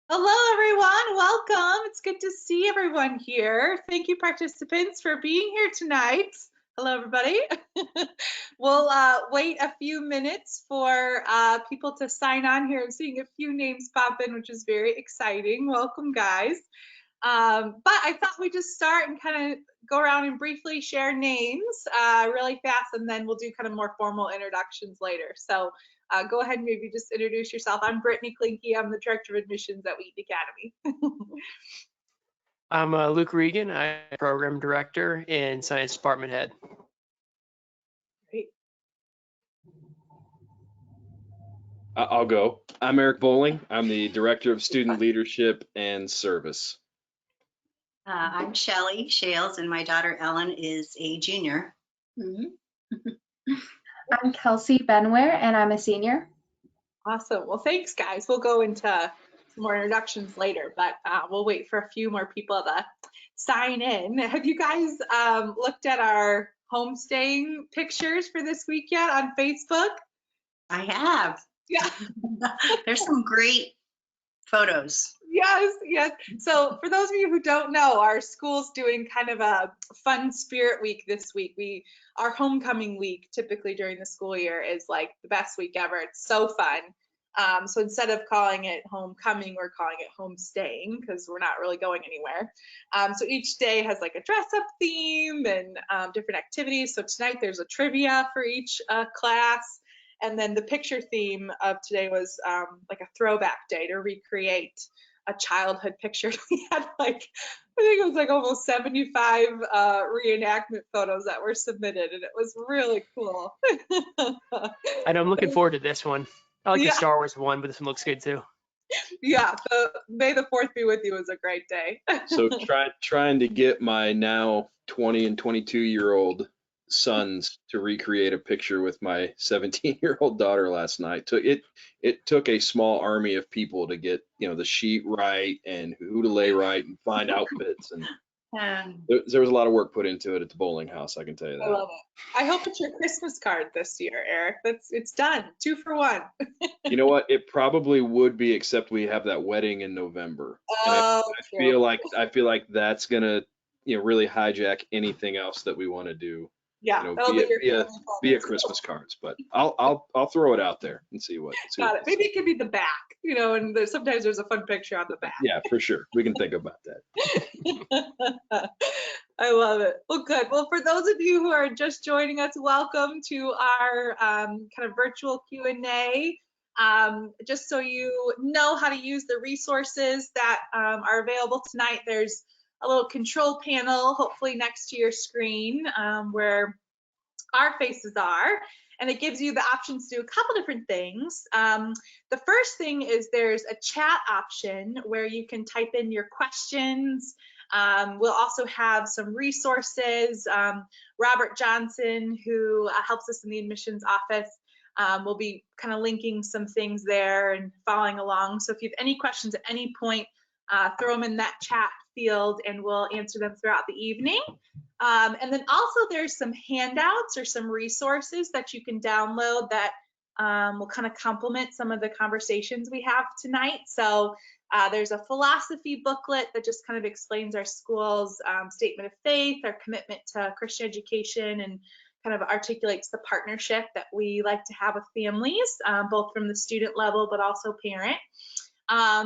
Hello, everyone. Welcome. It's good to see everyone here. Thank you, participants, for being here tonight. Hello, everybody. We'll wait a few minutes for people to sign on here. I'm seeing a few names pop in, which is very exciting. Welcome, guys. But I thought we'd just start and kind of go around and briefly share names really fast, and then we'll do kind of more formal introductions later. So go ahead and maybe just introduce yourself. I'm Brittany Klinke. I'm the Director of Admissions at Wheaton Academy. I'm Luke Regan. I'm Program Director and Science Department Head. Great. I'll go. I'm Eric Bowling. I'm the Director of Student Leadership and Service. I'm Shelley Shales, and my daughter Ellen is a junior. I'm Kelsey Benware, and I'm a senior. Awesome. Well, thanks, guys. We'll go into some more introductions later, but we'll wait for a few more people to sign in. Have you guys looked at our homestaying pictures for this week yet on Facebook? I have. Yeah. There's some great photos. Yes, yes. So for those of you who don't know, our school's doing kind of a fun spirit week this week. Our homecoming week, typically during the school year, is like the best week ever. It's so fun. So instead of calling it homecoming, we're calling it homestaying because we're not really going anywhere. So each day has like a dress up theme and different activities. So tonight there's a trivia for each class. And then the picture theme of today was like a throwback day to recreate a childhood picture. We had I think it was like almost 75 reenactment photos that were submitted, and it was really cool. And I'm looking forward to this one. I like the Star Wars one, but this one looks good too. Yeah, May the 4th be with you was a great day. So trying to get my now 20 and 22-year-old sons to recreate a picture with my 17-year-old daughter last night. It took a small army of people to get the sheet right and who to lay right and find outfits, and there was a lot of work put into it at the bowling house, I can tell you that. I love it. I hope it's your Christmas card this year, Eric. It's done. 2 for 1. You know what? It probably would be, except we have that wedding in November. Oh, I feel like that's gonna really hijack anything else that we want to do. Yeah, via Christmas cards, but I'll throw it out there and see what. Got it. Maybe it could be the back, and sometimes there's a fun picture on the back. Yeah, for sure. We can think about that. I love it. Well, good. Well, for those of you who are just joining us, welcome to our kind of virtual Q&A. Just so you know how to use the resources that are available tonight, there's a little control panel, hopefully next to your screen, where our faces are, and it gives you the options to do a couple different things. The first thing is there's a chat option where you can type in your questions. We'll also have some resources. Robert Johnson, who helps us in the admissions office, will be kind of linking some things there and following along. So if you have any questions at any point, throw them in that chat field and we'll answer them throughout the evening. And then also there's some handouts or some resources that you can download that will kind of complement some of the conversations we have tonight. So there's a philosophy booklet that just kind of explains our school's statement of faith, our commitment to Christian education, and kind of articulates the partnership that we like to have with families, both from the student level but also parent.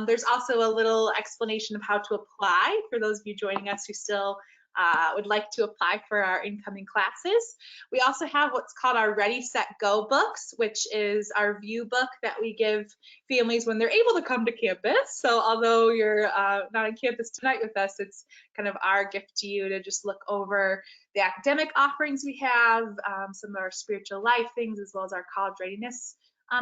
There's also a little explanation of how to apply for those of you joining us who still would like to apply for our incoming classes. We also have what's called our Ready, Set, Go books, which is our view book that we give families when they're able to come to campus. So although you're not on campus tonight with us, it's kind of our gift to you to just look over the academic offerings we have, some of our spiritual life things, as well as our college readiness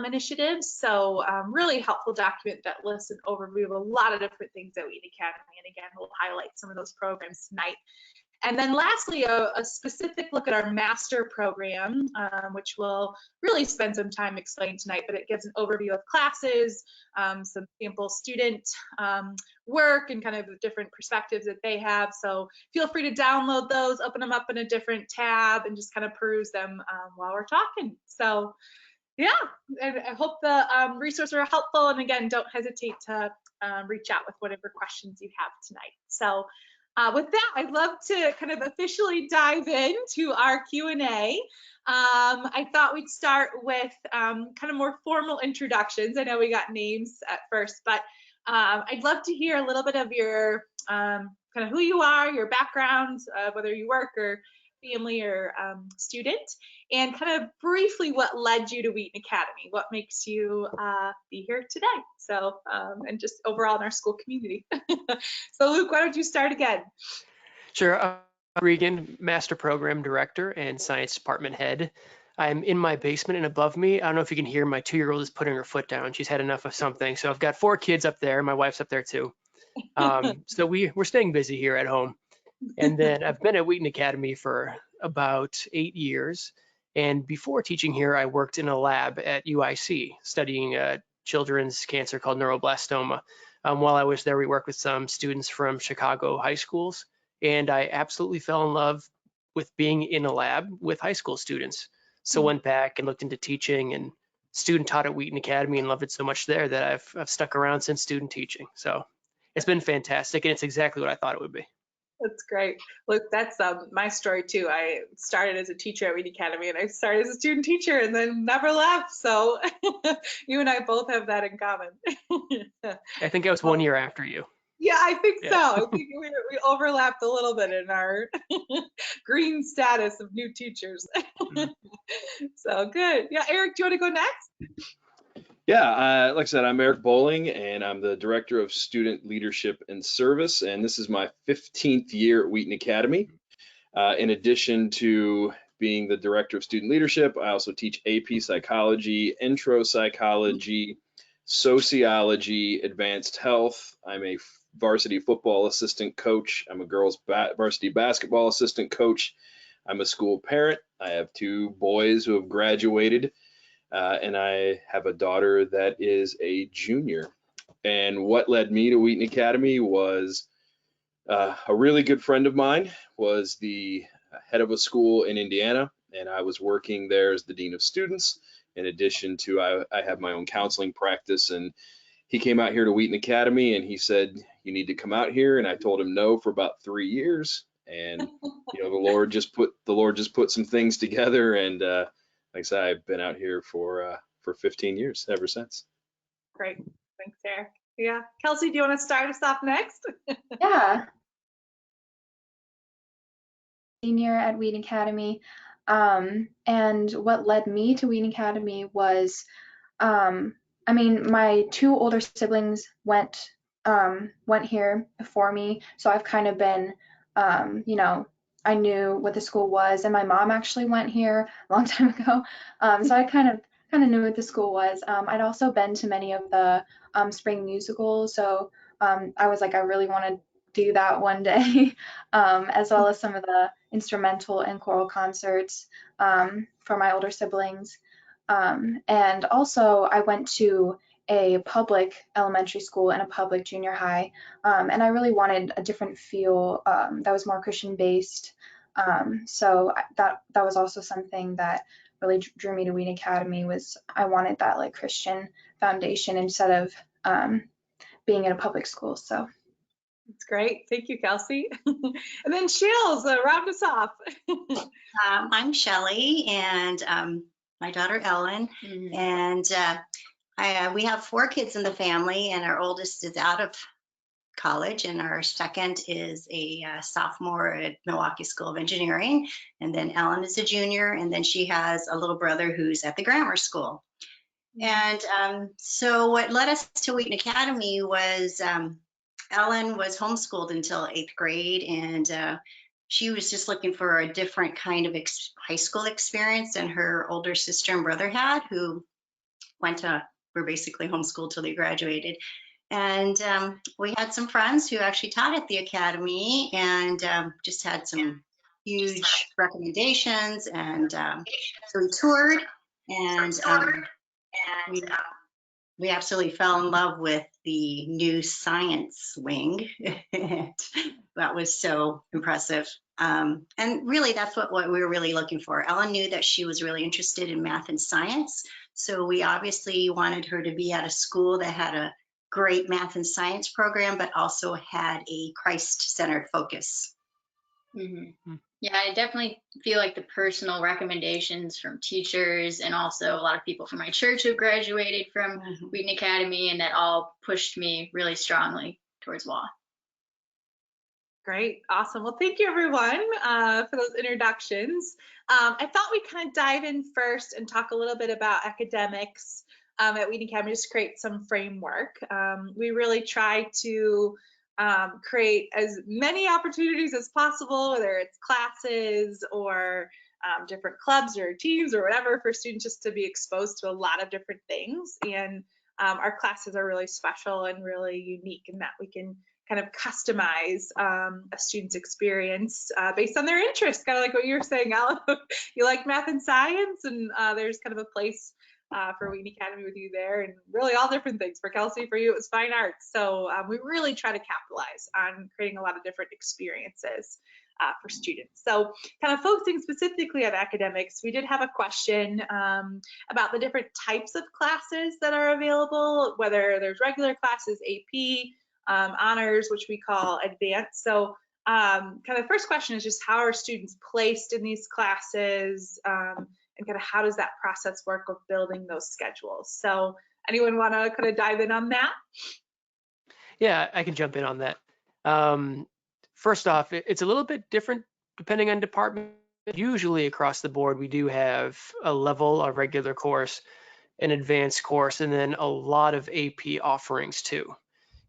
initiatives. So really helpful document that lists an overview of a lot of different things at Wheaton Academy. And again, we'll highlight some of those programs tonight. And then lastly, a specific look at our master program, which we'll really spend some time explaining tonight, but it gives an overview of classes, some sample student work, and kind of the different perspectives that they have. So feel free to download those, open them up in a different tab, and just kind of peruse them while we're talking. So yeah, and I hope the resources are helpful. And again, don't hesitate to reach out with whatever questions you have tonight. So with that, I'd love to kind of officially dive into our Q&A. I thought we'd start with kind of more formal introductions. I know we got names at first, but I'd love to hear a little bit of your kind of who you are, your background, whether you work or family or student, and kind of briefly what led you to Wheaton Academy, what makes you be here today. So, and just overall in our school community. So Luke, why don't you start again? Sure. Regan, Master Program Director and Science Department Head. I'm in my basement, and above me, I don't know if you can hear, my 2-year-old is putting her foot down. She's had enough of something. So I've got 4 kids up there. My wife's up there too. So we're staying busy here at home. And then I've been at Wheaton Academy for about 8 years. And before teaching here, I worked in a lab at UIC studying children's cancer called neuroblastoma. While I was there, we worked with some students from Chicago high schools. And I absolutely fell in love with being in a lab with high school students. So went back and looked into teaching and student taught at Wheaton Academy and loved it so much there that I've stuck around since student teaching. So it's been fantastic, and it's exactly what I thought it would be. That's great. Look, that's my story too. I started as a teacher at Wheaton Academy, and I started as a student teacher and then never left. So you and I both have that in common. I think I was 1 year after you. Yeah, I think Yeah. so. I think we overlapped a little bit in our green status of new teachers. So good. Yeah, Eric, do you want to go next? Yeah, like I said, I'm Eric Bowling, and I'm the Director of Student Leadership and Service, and this is my 15th year at Wheaton Academy. In addition to being the Director of Student Leadership, I also teach AP Psychology, Intro Psychology, Sociology, Advanced Health. I'm a varsity football assistant coach. I'm a girls varsity basketball assistant coach. I'm a school parent. I have 2 boys who have graduated. And I have a daughter that is a junior. And what led me to Wheaton Academy was a really good friend of mine was the head of a school in Indiana, and I was working there as the dean of students. In addition to, I have my own counseling practice, and he came out here to Wheaton Academy and he said, "You need to come out here." And I told him no for about 3 years. And the Lord just put some things together, and like I said, I've been out here for 15 years ever since. Great. Thanks, Eric. Yeah. Kelsey, do you want to start us off next? Yeah. Senior at Wheaton Academy. And what led me to Wheaton Academy was, my 2 older siblings went here before me, so I've kind of been, I knew what the school was, and my mom actually went here a long time ago, so I kind of knew what the school was. I'd also been to many of the spring musicals, so I was like, I really want to do that one day, as well as some of the instrumental and choral concerts for my older siblings. And also I went to a public elementary school and a public junior high, and I really wanted a different feel that was more Christian based. So that was also something that really drew me to Wheaton Academy. Was I wanted that like Christian foundation instead of being in a public school. So That's great. Thank you, Kelsey. And then Shills, round us off. I'm Shelley, and my daughter Ellen, and we have 4 kids in the family, and our oldest is out of college, and our second is a sophomore at Milwaukee School of Engineering, and then Ellen is a junior, and then she has a little brother who's at the grammar school. And so what led us to Wheaton Academy was Ellen was homeschooled until 8th grade, and she was just looking for a different kind of high school experience than her older sister and brother had, who were basically homeschooled till they graduated. And we had some friends who actually taught at the academy, and just had some huge recommendations. And so we toured, and we absolutely fell in love with the new science wing. That was so impressive. And really, that's what we were really looking for. Ellen knew that she was really interested in math and science. So we obviously wanted her to be at a school that had a great math and science program, but also had a Christ-centered focus. Mm-hmm. Yeah, I definitely feel like the personal recommendations from teachers and also a lot of people from my church who graduated from Wheaton Academy, and that all pushed me really strongly towards law. Great, awesome. Well, thank you everyone for those introductions. I thought we'd kind of dive in first and talk a little bit about academics at Wheaton Academy, just create some framework. We really try to create as many opportunities as possible, whether it's classes or different clubs or teams or whatever, for students just to be exposed to a lot of different things. And our classes are really special and really unique in that we can kind of customize a student's experience based on their interests, kind of like what you were saying, Alan. You like math and science, and there's kind of a place for Wheaton Academy with you there, and really all different things. For Kelsey, for you, it was fine arts. So we really try to capitalize on creating a lot of different experiences for students. So kind of focusing specifically on academics, we did have a question about the different types of classes that are available, whether there's regular classes, AP, honors, which we call advanced. So kind of the first question is just how are students placed in these classes, and kind of how does that process work of building those schedules? So anyone want to kind of dive in on that? Yeah, I can jump in on that. First off, it's a little bit different depending on department. Usually across the board, we do have a level, a regular course, an advanced course, and then a lot of AP offerings too.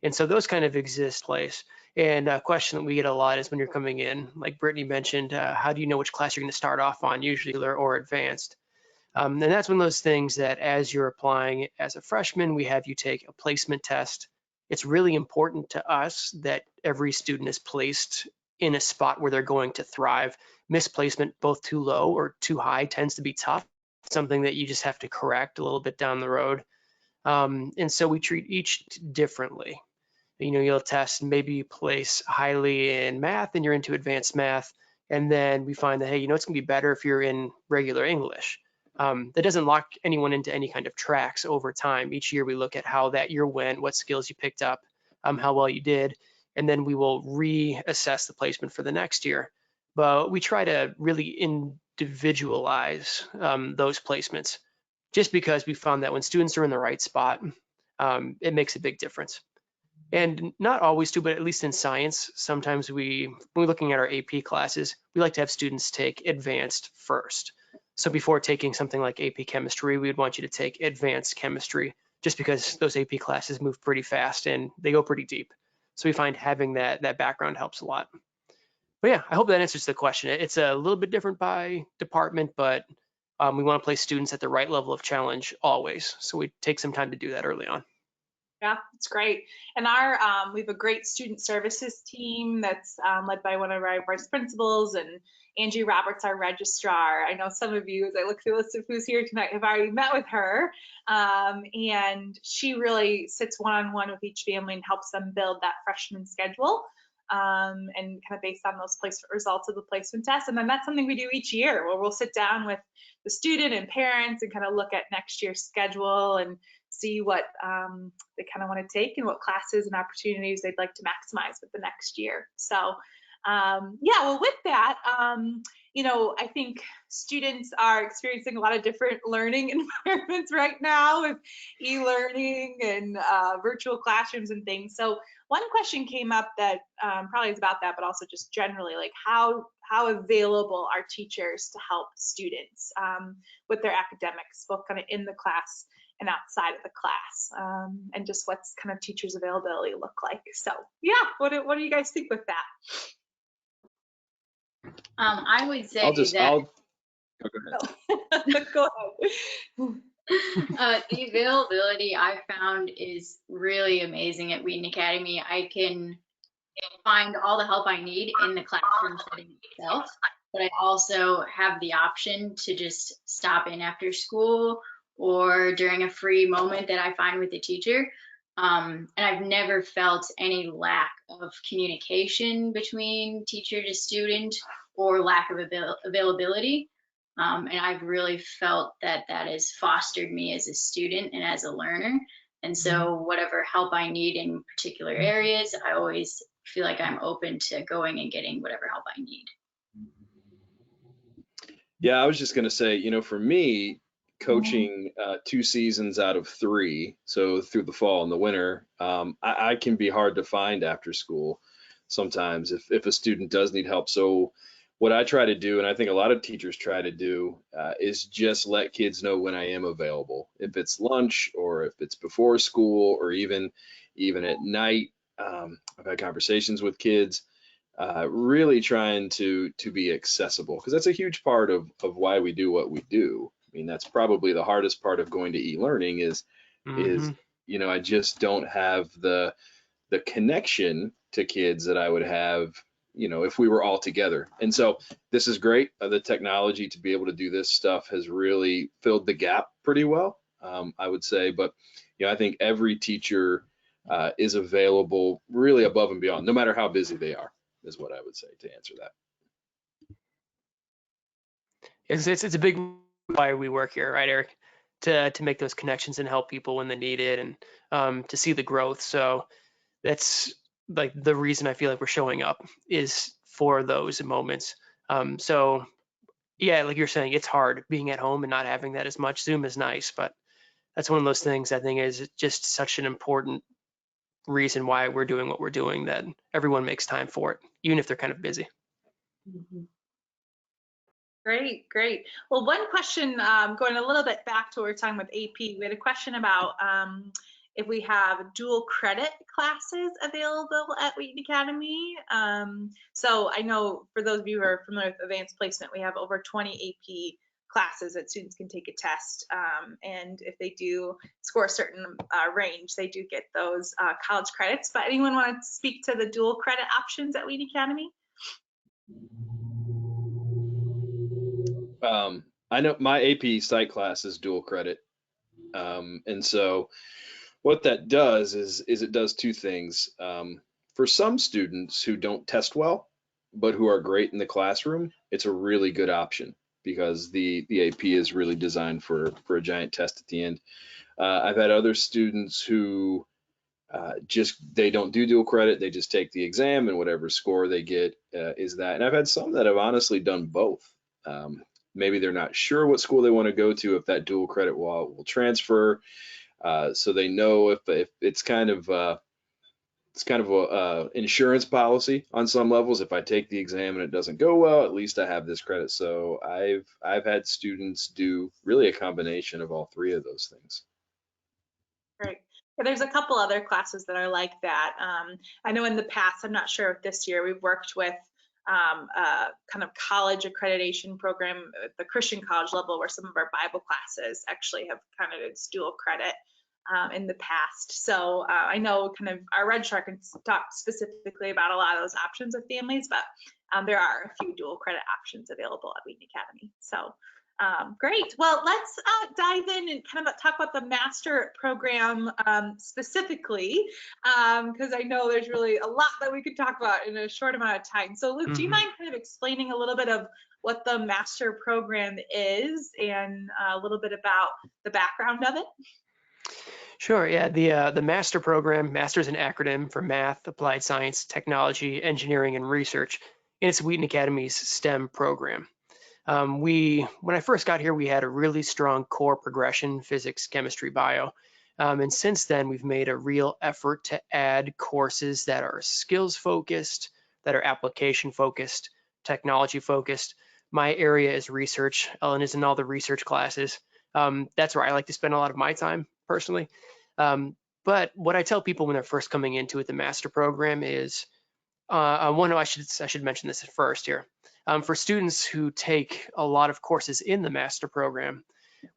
And so those kind of exist place. And a question that we get a lot is when you're coming in, like Brittany mentioned, how do you know which class you're going to start off on, usually or advanced? And that's one of those things that as you're applying as a freshman, we have you take a placement test. It's really important to us that every student is placed in a spot where they're going to thrive. Misplacement, both too low or too high, tends to be tough. Something that you just have to correct a little bit down the road. And so we treat each differently. You know, you'll test, maybe you place highly in math and you're into advanced math. And then we find that, hey, you know, it's gonna be better if you're in regular English. That doesn't lock anyone into any kind of tracks over time. Each year we look at how that year went, what skills you picked up, how well you did, and then we will reassess the placement for the next year. But we try to really individualize those placements, just because we found that when students are in the right spot, it makes a big difference. And not always do, but at least in science, sometimes when we're looking at our AP classes, we like to have students take advanced first. So before taking something like AP chemistry, we would want you to take advanced chemistry, just because those AP classes move pretty fast and they go pretty deep. So we find having that background helps a lot. But yeah, I hope that answers the question. It's a little bit different by department, but we want to place students at the right level of challenge always. So we take some time to do that early on. Yeah, it's great. And we have a great student services team that's led by one of our vice principals, and Angie Roberts, our registrar. I know some of you, as I look through the list of who's here tonight, have already met with her. And she really sits one-on-one with each family and helps them build that freshman schedule. And kind of based on those placement results of the placement test. And then that's something we do each year, where we'll sit down with the student and parents and kind of look at next year's schedule and see what they kind of want to take and what classes and opportunities they'd like to maximize with the next year. So yeah, well, with that, you know, I think students are experiencing a lot of different learning environments right now with e-learning and virtual classrooms and things. So one question came up that probably is about that, but also just generally, like how available are teachers to help students with their academics, both kind of in the class and outside of the class, and just what's kind of teachers' availability look like. So yeah, what do you guys think with that? I would say Oh, go ahead. Go ahead. The availability I found is really amazing at Wheaton Academy. I can find all the help I need in the classroom setting itself, but I also have the option to just stop in after school or during a free moment that I find with the teacher. And I've never felt any lack of communication between teacher to student or lack of availability. And I've really felt that that has fostered me as a student and as a learner. And so whatever help I need in particular areas, I always feel like I'm open to going and getting whatever help I need. Yeah, I was just going to say, for me, coaching 2 seasons out of 3, so through the fall and the winter, I can be hard to find after school sometimes if a student does need help. So what I try to do, and I think a lot of teachers try to do, is just let kids know when I am available. If it's lunch or if it's before school or even at night. I've had conversations with kids, really trying to be accessible, because that's a huge part of why we do what we do. I mean, that's probably the hardest part of going to e-learning is Hmm. I just don't have the connection to kids that I would have, if we were all together. And so this is great. The technology to be able to do this stuff has really filled the gap pretty well, I would say. But I think every teacher is available really above and beyond, no matter how busy they are, is what I would say to answer that. It's a big why we work here, right, Eric? To make those connections and help people when they need it, and to see the growth. So that's like the reason I feel like we're showing up is for those moments. So yeah, like you're saying, it's hard being at home and not having that as much. Zoom is nice, but that's one of those things I think is just such an important reason why we're doing what we're doing, that everyone makes time for it, even if they're kind of busy. Great, great. Well, one question, going a little bit back to what we were talking with AP, we had a question about if we have dual credit classes available at Wheaton Academy. So I know for those of you who are familiar with advanced placement, we have over 20 AP classes that students can take a test. And if they do score a certain range, they do get those college credits. But anyone want to speak to the dual credit options at Wheaton Academy? I know my AP Psych class is dual credit. And so what that does is it does 2 things. For some students who don't test well, but who are great in the classroom, it's a really good option, because the AP is really designed for a giant test at the end. I've had other students who they don't do dual credit. They just take the exam, and whatever score they get is that. And I've had some that have honestly done both. Maybe they're not sure what school they want to go to, if that dual credit will transfer. So they know if it's kind of a insurance policy on some levels. If I take the exam and it doesn't go well, at least I have this credit. So I've had students do really a combination of all 3 of those things. Great. Yeah, there's a couple other classes that are like that. I know in the past, I'm not sure if this year, we've worked with a kind of college accreditation program at the Christian college level, where some of our Bible classes actually have kind of its dual credit in the past. So I know kind of our registrar can talk specifically about a lot of those options with families, but there are a few dual credit options available at Wheaton Academy. So great. Well, let's dive in and kind of talk about the master program specifically, because I know there's really a lot that we could talk about in a short amount of time. So Luke, do you mind kind of explaining a little bit of what the master program is and a little bit about the background of it? Sure. Yeah. The master program, master is an acronym for math, applied science, technology, engineering, and research. And it's Wheaton Academy's STEM program. When I first got here, we had a really strong core progression, physics, chemistry, bio. And since then, we've made a real effort to add courses that are skills focused, that are application focused, technology focused. My area is research. Ellen is in all the research classes. That's where I like to spend a lot of my time personally. But what I tell people when they're first coming into it, the master program is, I should mention this first here. For students who take a lot of courses in the master program,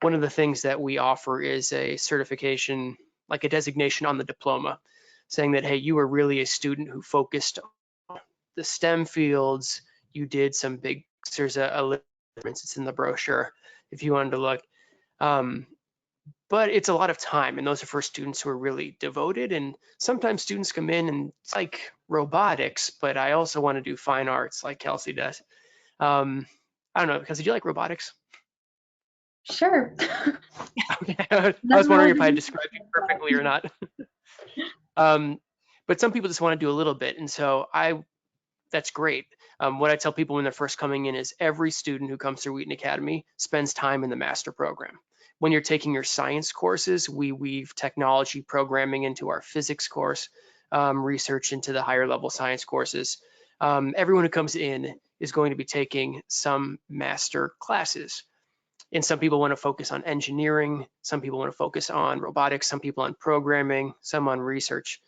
one of the things that we offer is a certification, like a designation on the diploma, saying that, hey, you were really a student who focused on the STEM fields. You did some big, there's a list, it's in the brochure if you wanted to look. But it's a lot of time, and those are for students who are really devoted. And sometimes students come in and it's like robotics, but I also want to do fine arts like Kelsey does. I don't know, Kelsey, do you like robotics? Sure. Okay. I was wondering if I described it perfectly or not. But some people just want to do a little bit, and so that's great. What I tell people when they're first coming in is every student who comes through Wheaton Academy spends time in the master program. When you're taking your science courses, we weave technology programming into our physics course, research into the higher level science courses. Everyone who comes in is going to be taking some master classes. And some people want to focus on engineering, some people want to focus on robotics, some people on programming, some on research.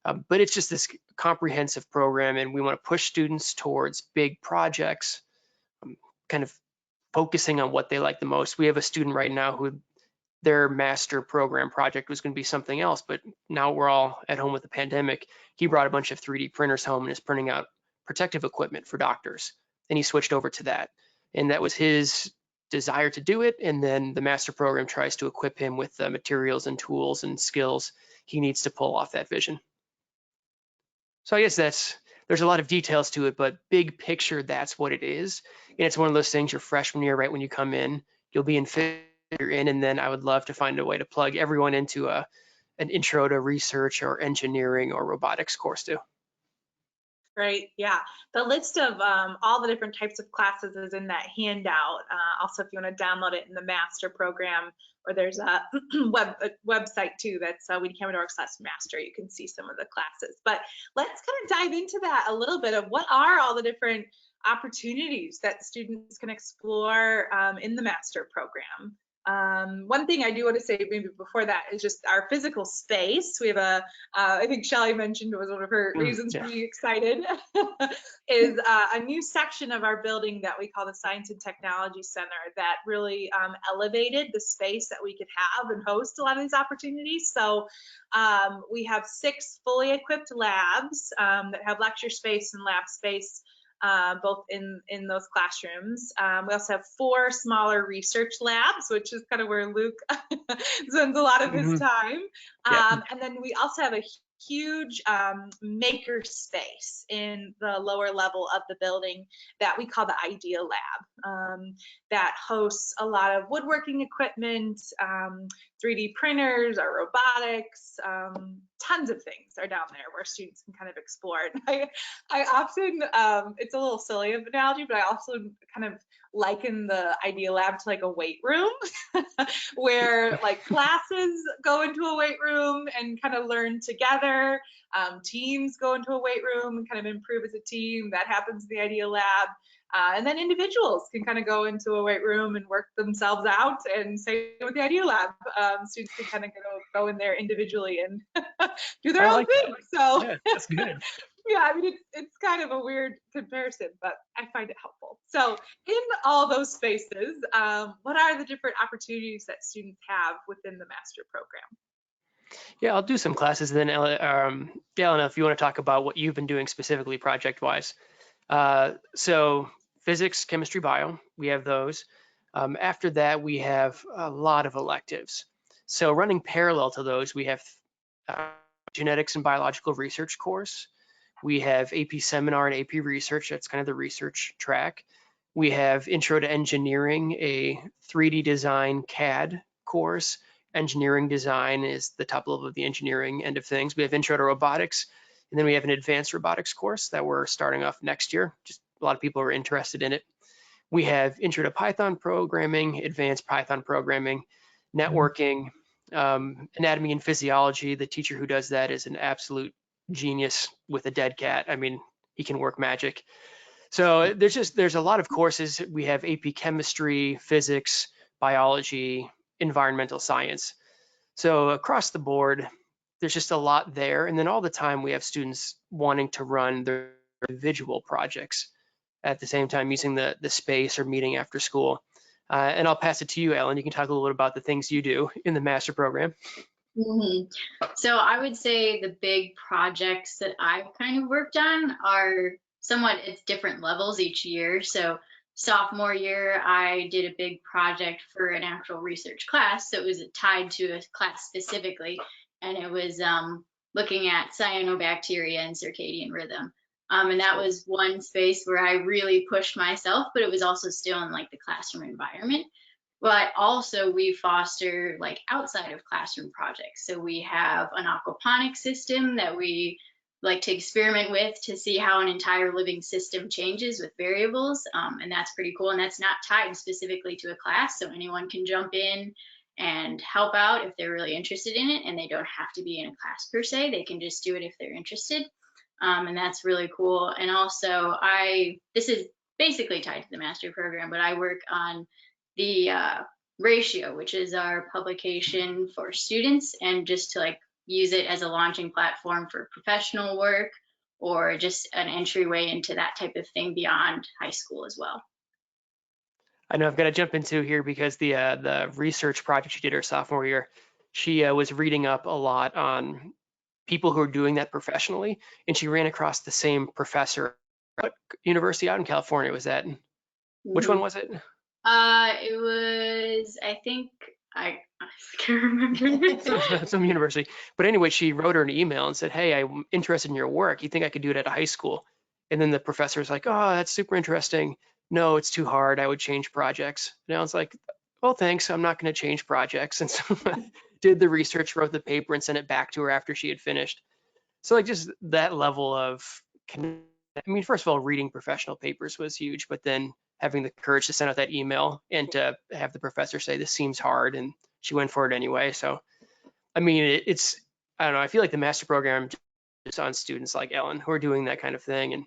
But it's just this comprehensive program, and we want to push students towards big projects, kind of focusing on what they like the most. We have a student right now who their master program project was going to be something else, but now we're all at home with the pandemic. He brought a bunch of 3D printers home and is printing out protective equipment for doctors, and he switched over to that. And that was his desire to do it, and then the master program tries to equip him with the materials and tools and skills he needs to pull off that vision. So I guess there's a lot of details to it, but big picture, that's what it is. And it's one of those things your freshman year, right when you come in, you'll be in figure in, and then I would love to find a way to plug everyone into an intro to research or engineering or robotics course too. Right. Yeah. The list of all the different types of classes is in that handout. Also, if you want to download it in the master program, or there's a website too that's wheatonacademy.org/master. You can see some of the classes. But let's kind of dive into that a little bit of what are all the different opportunities that students can explore in the master program. One thing I do want to say maybe before that is just our physical space. We have I think Shelly mentioned was one of her reasons for being excited, is a new section of our building that we call the Science and Technology Center that really elevated the space that we could have and host a lot of these opportunities. So we have 6 fully equipped labs that have lecture space and lab space, both in those classrooms. We also have 4 smaller research labs, which is kind of where Luke spends a lot of his time. And then we also have a huge maker space in the lower level of the building that we call the Idea Lab, that hosts a lot of woodworking equipment, 3D printers, our robotics, tons of things are down there where students can kind of explore it. I often, it's a little silly of an analogy, but I also kind of liken the Idea Lab to like a weight room where like classes go into a weight room and kind of learn together. Teams go into a weight room and kind of improve as a team. That happens in the Idea Lab. And then individuals can kind of go into a weight room and work themselves out, and same with the Idea Lab. Students can kind of go in there individually and do their own thing. So yeah, that's good. Yeah, I mean, it's kind of a weird comparison, but I find it helpful. So in all those spaces, what are the different opportunities that students have within the master program? Yeah, I'll do some classes then. Elena, if you want to talk about what you've been doing specifically project-wise. So physics, chemistry, bio, we have those. After that, we have a lot of electives. So running parallel to those, we have genetics and biological research course. We have AP seminar and AP research. That's kind of the research track. We have intro to engineering, a 3D design CAD course. Engineering design is the top level of the engineering end of things. We have intro to robotics, and then we have an advanced robotics course that we're starting off next year. Just a lot of people are interested in it. We have intro to Python programming, advanced Python programming, networking, anatomy and physiology. The teacher who does that is an absolute genius with a dead cat. I mean, he can work magic. So there's a lot of courses. We have AP chemistry, physics, biology, environmental science. So across the board, there's just a lot there. And then all the time we have students wanting to run their individual projects at the same time using the space or meeting after school. And I'll pass it to you, Ellen. You can talk a little bit about the things you do in the master program. So I would say the big projects that I've kind of worked on are somewhat at different levels each year. So sophomore year, I did a big project for an actual research class that was tied to a class specifically, and it was looking at cyanobacteria and circadian rhythm. And that was one space where I really pushed myself, but it was also still in like the classroom environment. But also we foster like outside of classroom projects. So we have an aquaponics system that we like to experiment with to see how an entire living system changes with variables. And that's pretty cool. And that's not tied specifically to a class. So anyone can jump in and help out if they're really interested in it. And they don't have to be in a class per se. They can just do it if they're interested. And that's really cool. And also this is basically tied to the master program, but I work on the ratio, which is our publication for students, and just to like use it as a launching platform for professional work or just an entryway into that type of thing beyond high school as well. I know I've got to jump into here because the research project she did her sophomore year, she was reading up a lot on people who are doing that professionally, and she ran across the same professor. What university out in California was that? Which one was it? It was, I think, I can't remember. Some university. But anyway, she wrote her an email and said, "Hey, I'm interested in your work. You think I could do it at a high school?" And then the professor was like, "Oh, that's super interesting. No, it's too hard. I would change projects." And I was like, "Well, thanks. I'm not going to change projects." And so did the research, wrote the paper, and sent it back to her after she had finished. So like just that level of, I mean, first of all, reading professional papers was huge, but then having the courage to send out that email and to have the professor say, "This seems hard," and she went for it anyway. So, I mean, it's, I don't know, I feel like the master program is on students like Ellen who are doing that kind of thing. And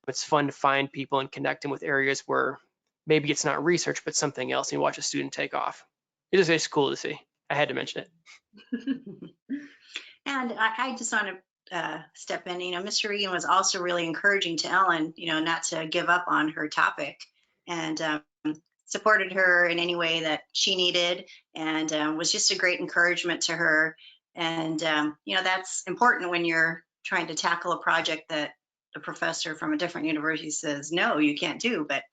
it's fun to find people and connect them with areas where maybe it's not research, but something else, and you watch a student take off. It's cool to see. I had to mention it. And I just want to step in. Mr. Regan was also really encouraging to Ellen, not to give up on her topic, and supported her in any way that she needed, and was just a great encouragement to her. And that's important when you're trying to tackle a project that a professor from a different university says, no, you can't do. But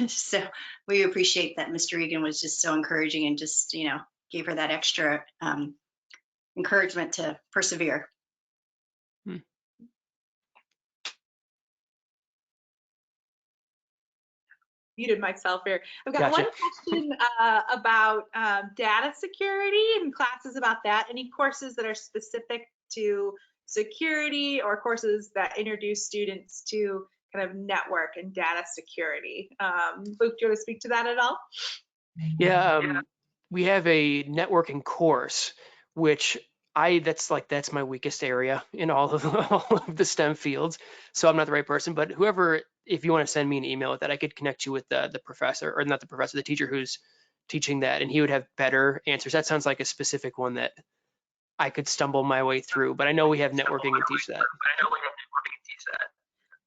so we appreciate that Mr. Regan was just so encouraging and just, gave her that extra encouragement to persevere. Muted myself here. I've got Gotcha. one question about data security and classes about that. Any courses that are specific to security or courses that introduce students to kind of network and data security? Luke, do you want to speak to that at all? Yeah, we have a networking course, which that's my weakest area in all of the STEM fields. So I'm not the right person, but whoever, if you want to send me an email with that, I could connect you with the professor, or not the professor, the teacher who's teaching that, and he would have better answers. That sounds like a specific one that I could stumble my way through, but I know we have networking and teach that.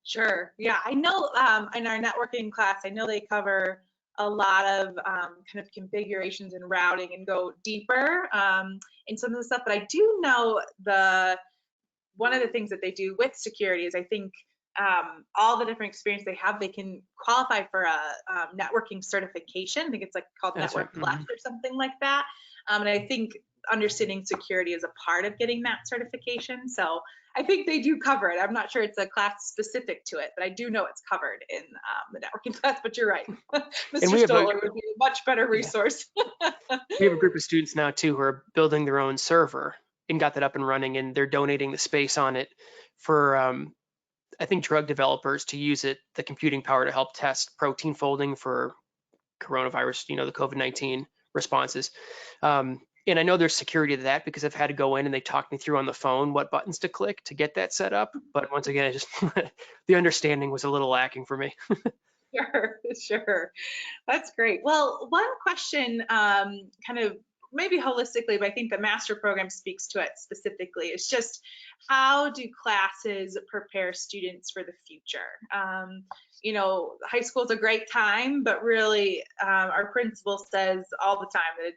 Sure. Yeah, I know in our networking class, I know they cover a lot of kind of configurations and routing and go deeper in some of the stuff. But I do know one of the things that they do with security is I think all the different experience they have, they can qualify for a networking certification. I think it's like called Network Plus or something like that. And I think understanding security is a part of getting that certification. So I think they do cover it. I'm not sure it's a class specific to it, but I do know it's covered in the networking class. But you're right. Mr. Stoller would be a much better resource. We have a group of students now too who are building their own server and got that up and running, and they're donating the space on it for I think drug developers to use it, the computing power, to help test protein folding for coronavirus, the COVID-19 responses. And I know there's security to that because I've had to go in and they talk me through on the phone what buttons to click to get that set up. But once again, the understanding was a little lacking for me. Sure. That's great. Well, one question kind of maybe holistically, but I think the master program speaks to it specifically, is just how do classes prepare students for the future? High school is a great time, but really our principal says all the time that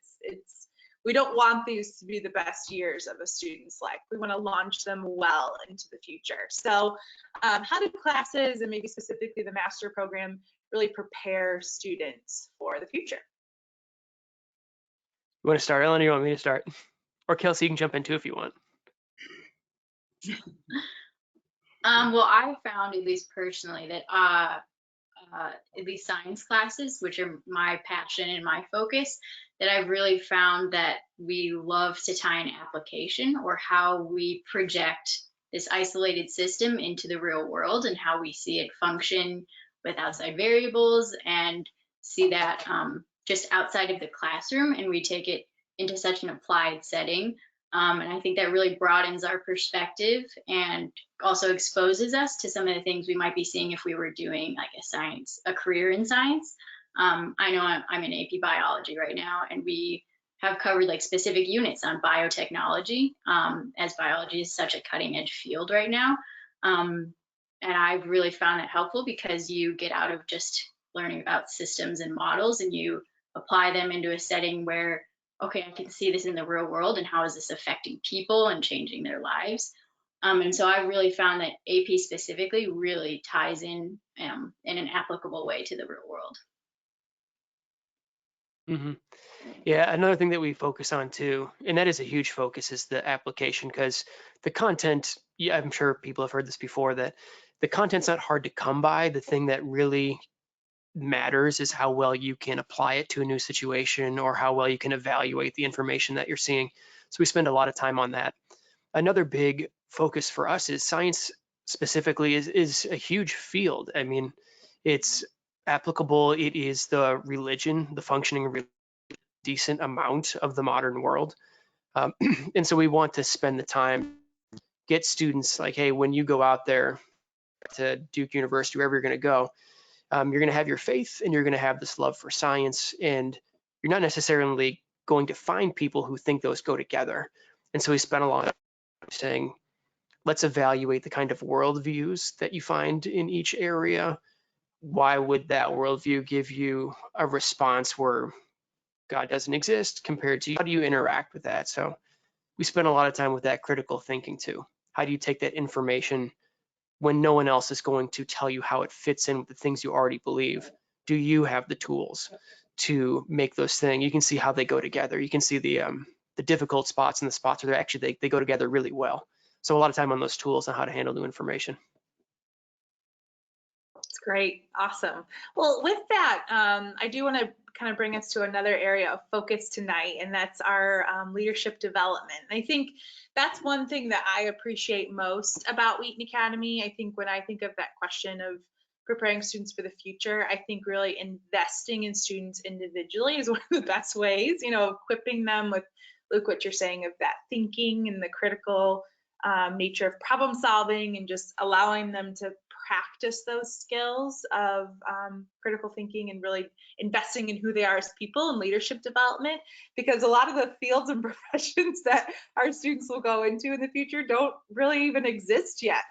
we don't want these to be the best years of a student's life. We want to launch them well into the future. So how do classes, and maybe specifically the master program, really prepare students for the future? You want to start, Ellen, or you want me to start? Or Kelsey, you can jump in too if you want. Well, I found, at least personally, that these science classes, which are my passion and my focus, that I've really found that we love to tie an application, or how we project this isolated system into the real world and how we see it function with outside variables, and see that just outside of the classroom, and we take it into such an applied setting. And I think that really broadens our perspective and also exposes us to some of the things we might be seeing if we were doing like a career in science. I know I'm in AP biology right now, and we have covered like specific units on biotechnology, as biology is such a cutting edge field right now. And I've really found that helpful, because you get out of just learning about systems and models, and you apply them into a setting where, okay, I can see this in the real world, and how is this affecting people and changing their lives. And so I really found that AP specifically really ties in an applicable way to the real world. Hmm. Yeah, another thing that we focus on too, and that is a huge focus, is the application, because the content, yeah, I'm sure people have heard this before, that the content's not hard to come by. The thing that really matters is how well you can apply it to a new situation, or how well you can evaluate the information that you're seeing. So we spend a lot of time on that. Another big focus for us is science specifically is a huge field. I mean, it's applicable. It is the religion, the functioning decent amount of the modern world. And so we want to spend the time, get students like, hey, when you go out there to Duke University, wherever you're going to go, you're going to have your faith, and you're going to have this love for science, and you're not necessarily going to find people who think those go together. And so we spent a lot of time saying, let's evaluate the kind of worldviews that you find in each area. Why would that worldview give you a response where God doesn't exist compared to, how do you interact with that? So we spend a lot of time with that critical thinking too. How do you take that information when no one else is going to tell you how it fits in with the things you already believe? Do you have the tools to make those things? You can see how they go together. You can see the difficult spots and the spots where they go together really well. So a lot of time on those tools on how to handle new information. That's great. Awesome. Well, with that, I do want to kind of bring us to another area of focus tonight, and that's our leadership development. And I think that's one thing that I appreciate most about Wheaton Academy. I think when I think of that question of preparing students for the future, I think really investing in students individually is one of the best ways, you know, equipping them with, Luke, what you're saying of that thinking and the critical nature of problem solving, and just allowing them to practice those skills of critical thinking, and really investing in who they are as people and leadership development, because a lot of the fields and professions that our students will go into in the future don't really even exist yet.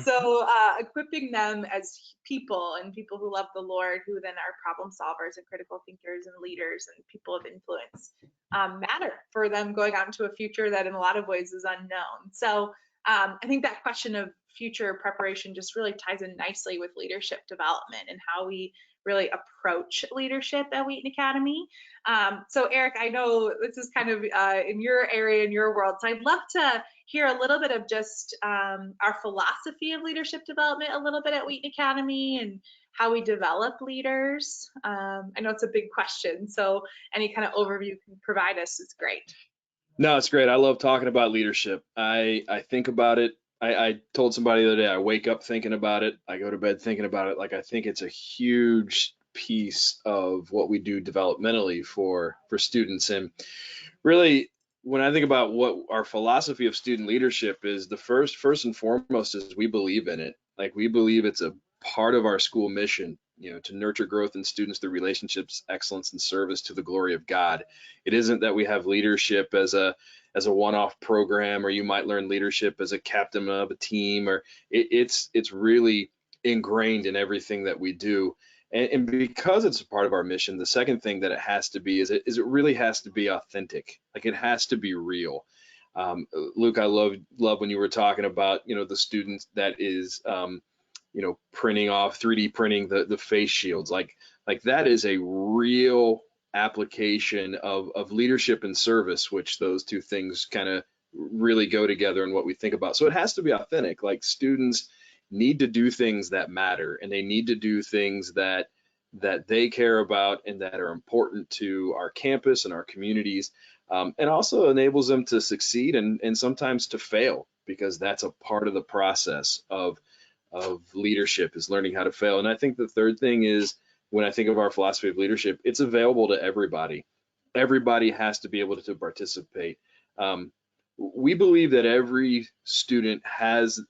So equipping them as people, and people who love the Lord, who then are problem solvers and critical thinkers and leaders and people of influence, matter for them going out into a future that in a lot of ways is unknown. So I think that question of future preparation just really ties in nicely with leadership development and how we really approach leadership at Wheaton Academy. So Eric, I know this is kind of in your area, in your world, so I'd love to hear a little bit of just our philosophy of leadership development a little bit at Wheaton Academy, and how we develop leaders. I know it's a big question, so any kind of overview you can provide us is great. No, it's great. I love talking about leadership. I think about it. I told somebody the other day, I wake up thinking about it. I go to bed thinking about it. Like, I think it's a huge piece of what we do developmentally for students. And really, when I think about what our philosophy of student leadership is, the first and foremost is we believe in it. Like, we believe it's a part of our school mission, you know, to nurture growth in students through relationships, excellence, and service to the glory of God. It isn't that we have leadership as a one-off program, or you might learn leadership as a captain of a team, or it's really ingrained in everything that we do. And because it's a part of our mission, the second thing that it has to be is it really has to be authentic. Like, it has to be real. Luke, I love when you were talking about, you know, the students that is, you know, printing off, 3D printing the face shields. Like that is a real application of leadership and service, which those two things kind of really go together in what we think about. So it has to be authentic. Like, students need to do things that matter, and they need to do things that they care about and that are important to our campus and our communities, and also enables them to succeed and sometimes to fail, because that's a part of the process of leadership, is learning how to fail. And I think the third thing is, when I think of our philosophy of leadership, it's available to everybody. Everybody has to be able to participate. We believe that every student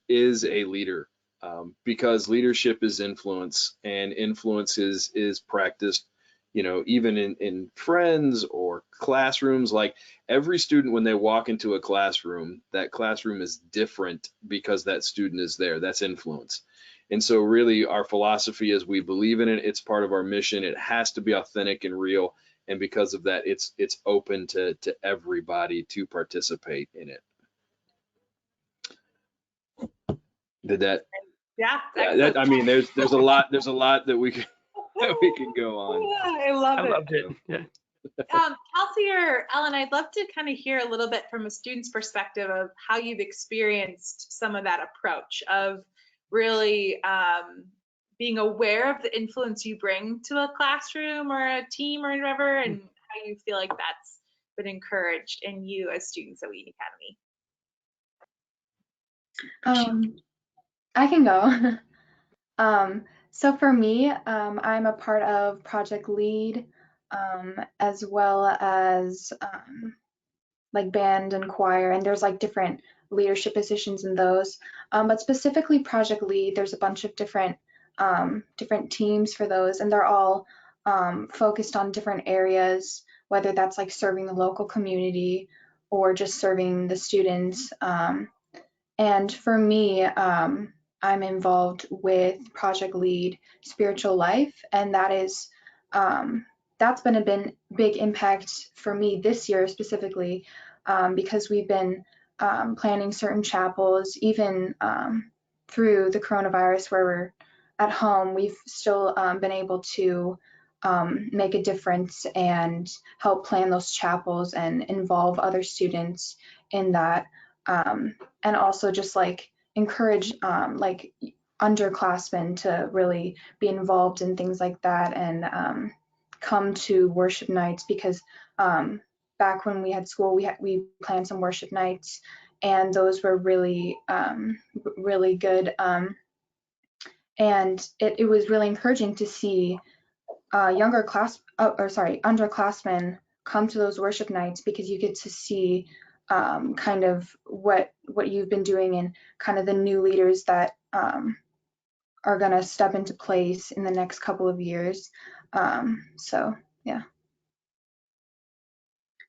is a leader, because leadership is influence, and influence is practiced, even in friends or classrooms. Like, every student, when they walk into a classroom, that classroom is different because that student is there. That's influence. And so really our philosophy is, we believe in it. It's part of our mission. It has to be authentic and real. And because of that, it's open to everybody to participate in it. Did that? Yeah. I mean, there's a lot that we can go on. Yeah, I love it. I loved it. Yeah. Kelsey or Ellen, I'd love to kind of hear a little bit from a student's perspective of how you've experienced some of that approach of really being aware of the influence you bring to a classroom or a team or whatever, and how you feel like that's been encouraged in you as students at Wheaton Academy. I can go. So for me, I'm a part of Project Lead, as well as like band and choir, and there's like different leadership positions in those. But specifically Project Lead, there's a bunch of different teams for those, and they're all focused on different areas, whether that's like serving the local community or just serving the students. And for me, I'm involved with Project Lead Spiritual Life, and that's been a big impact for me this year specifically, because we've been planning certain chapels, even through the coronavirus where we're at home. We've still been able to make a difference and help plan those chapels and involve other students in that. And also just like encourage like underclassmen to really be involved in things like that, and come to worship nights, because back when we had school, we planned some worship nights, and those were really really good, and it was really encouraging to see underclassmen come to those worship nights, because you get to see kind of what you've been doing, and kind of the new leaders that are going to step into place in the next couple of years. So yeah.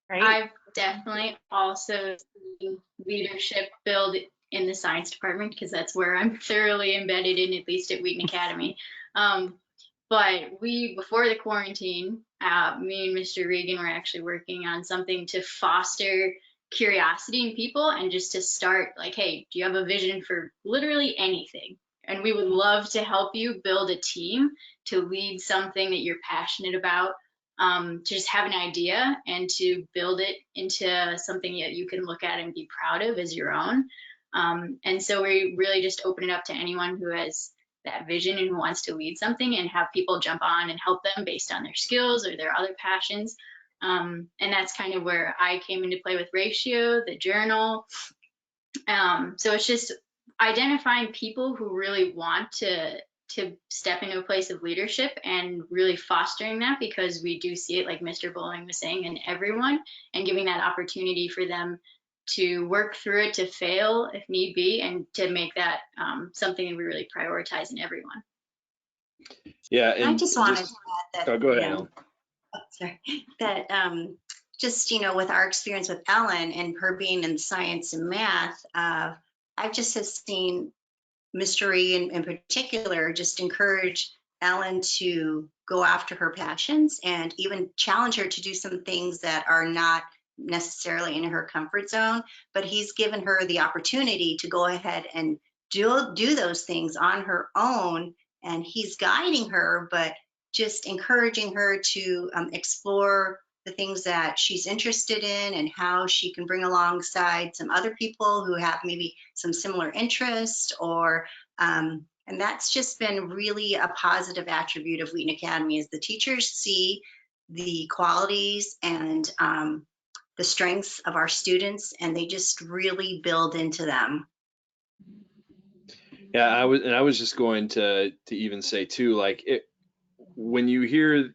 Right. I've definitely also seen leadership build in the science department, because that's where I'm thoroughly embedded in, at least at Wheaton Academy. But before the quarantine, me and Mr. Regan were actually working on something to foster curiosity in people, and just to start like, hey, do you have a vision for literally anything? And we would love to help you build a team to lead something that you're passionate about, to just have an idea and to build it into something that you can look at and be proud of as your own. And so we really just open it up to anyone who has that vision and who wants to lead something, and have people jump on and help them based on their skills or their other passions. And that's kind of where I came into play with Ratio, the journal. So it's just identifying people who really want to step into a place of leadership, and really fostering that, because we do see it, like Mr. Bowling was saying, in everyone, and giving that opportunity for them to work through it, to fail if need be, and to make that something that we really prioritize in everyone. Yeah, and I just wanted to add that. Oh, go ahead, Ellen. Sorry. That just, with our experience with Ellen and her being in science and math, I just have seen Mr. Regan in particular just encourage Ellen to go after her passions, and even challenge her to do some things that are not necessarily in her comfort zone, but he's given her the opportunity to go ahead and do those things on her own, and he's guiding her, but just encouraging her to explore the things that she's interested in and how she can bring alongside some other people who have maybe some similar interests or and that's just been really a positive attribute of Wheaton Academy is the teachers see the qualities and the strengths of our students and they just really build into them. Yeah, I was just going to even say too, like when you hear,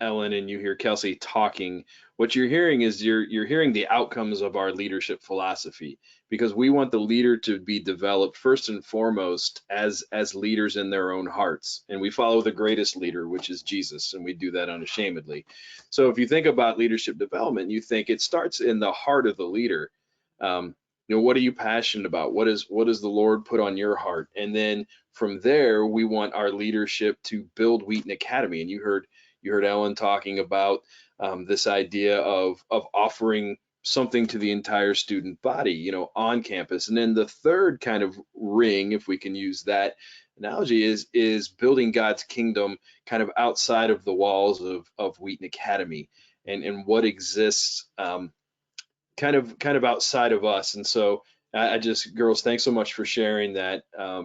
Ellen and you hear Kelsey talking, what you're hearing is you're hearing the outcomes of our leadership philosophy, because we want the leader to be developed first and foremost as leaders in their own hearts. And we follow the greatest leader, which is Jesus, and we do that unashamedly. So if you think about leadership development, you think it starts in the heart of the leader. What are you passionate about? What does the Lord put on your heart? And then from there, we want our leadership to build Wheaton Academy. And you heard Ellen talking about this idea of offering something to the entire student body, on campus. And then the third kind of ring, if we can use that analogy, is building God's kingdom kind of outside of the walls of Wheaton Academy and what exists kind of outside of us. And so I just, girls, thanks so much for sharing that,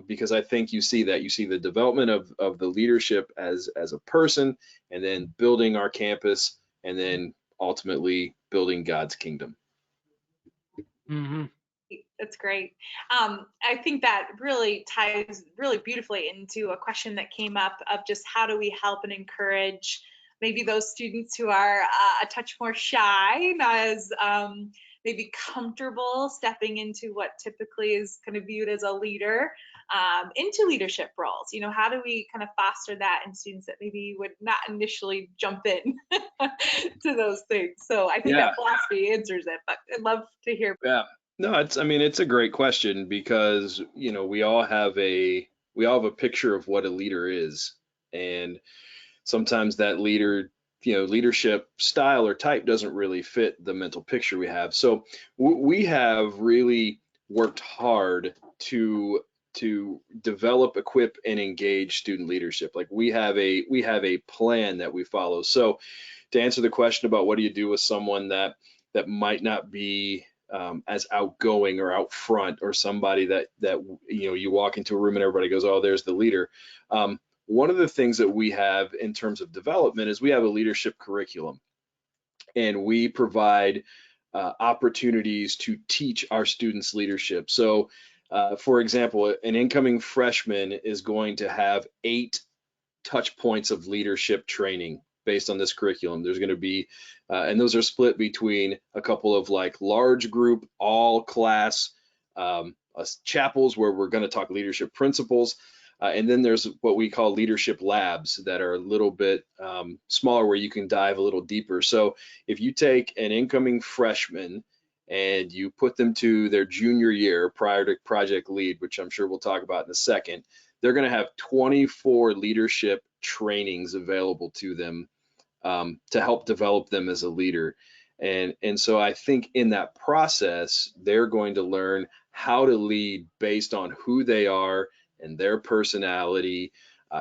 because I think you see the development of the leadership as a person, and then building our campus, and then ultimately building God's kingdom. Mm-hmm. That's great. I think that really ties really beautifully into a question that came up of just how do we help and encourage maybe those students who are a touch more shy, not as maybe comfortable stepping into what typically is kind of viewed as a leader into leadership roles. How do we kind of foster that in students that maybe would not initially jump in to those things? So I think that philosophy answers it, but I'd love to hear. Yeah. No, it's a great question, because we all have a picture of what a leader is, and sometimes that leadership style or type doesn't really fit the mental picture we have. So we have really worked hard to develop, equip, and engage student leadership. Like we have a plan that we follow. So to answer the question about what do you do with someone that might not be as outgoing or out front, or somebody that you walk into a room and everybody goes, oh, there's the leader. One of the things that we have in terms of development is we have a leadership curriculum, and we provide opportunities to teach our students leadership. So, for example, an incoming freshman is going to have 8 touch points of leadership training based on this curriculum. There's going to be, and those are split between a couple of like large group, all class chapels where we're going to talk leadership principles. And then there's what we call leadership labs that are a little bit smaller, where you can dive a little deeper. So if you take an incoming freshman and you put them to their junior year prior to Project Lead, which I'm sure we'll talk about in a second, they're going to have 24 leadership trainings available to them to help develop them as a leader. And so I think in that process, they're going to learn how to lead based on who they are and their personality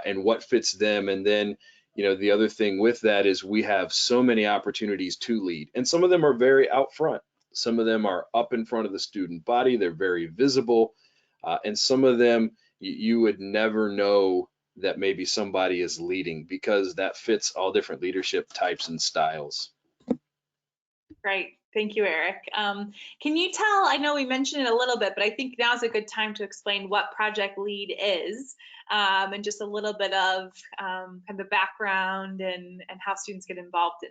and what fits them. And then, the other thing with that is we have so many opportunities to lead, and some of them are very out front. Some of them are up in front of the student body. They're very visible. And some of them, you would never know that maybe somebody is leading, because that fits all different leadership types and styles. Great. Thank you, Eric. Can you tell, I know we mentioned it a little bit, but I think now's a good time to explain what Project Lead is, and just a little bit of kind of the background and how students get involved in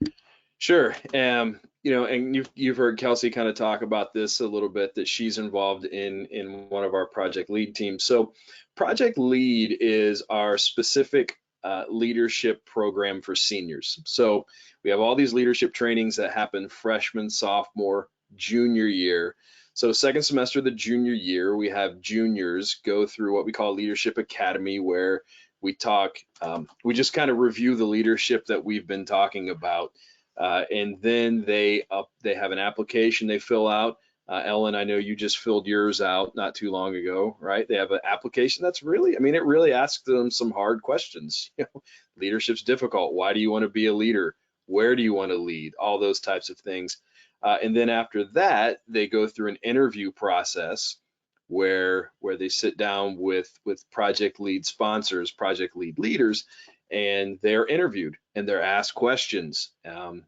it. Sure. And you've heard Kelsey kind of talk about this a little bit, that she's involved in one of our Project Lead teams. So Project Lead is our specific leadership program for seniors. So we have all these leadership trainings that happen freshman, sophomore, junior year. So second semester of the junior year, we have juniors go through what we call Leadership Academy, where we talk, we just kind of review the leadership that we've been talking about. And then they have an application they fill out. Ellen, I know you just filled yours out not too long ago, right? They have an application that's really, I mean, it really asks them some hard questions. You know, leadership's difficult. Why do you want to be a leader? Where do you want to lead? All those types of things. And then after that, they go through an interview process where they sit down with project lead sponsors, project lead leaders, and they're interviewed and they're asked questions.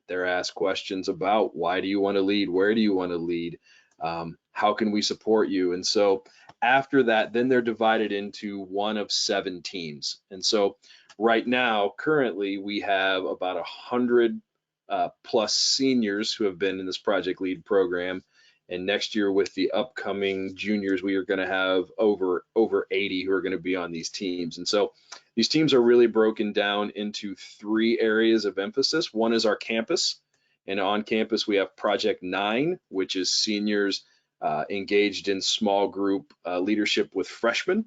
They're asked questions about why do you want to lead? Where do you want to lead? How can we support you? And so after that, then they're divided into one of 7 teams. And so right now, currently, we have about 100 plus seniors who have been in this project lead program. And next year, with the upcoming juniors, we are going to have over 80 who are going to be on these teams. And so these teams are really broken down into 3 areas of emphasis. One is our campus. And on campus, we have Project 9, which is seniors engaged in small group leadership with freshmen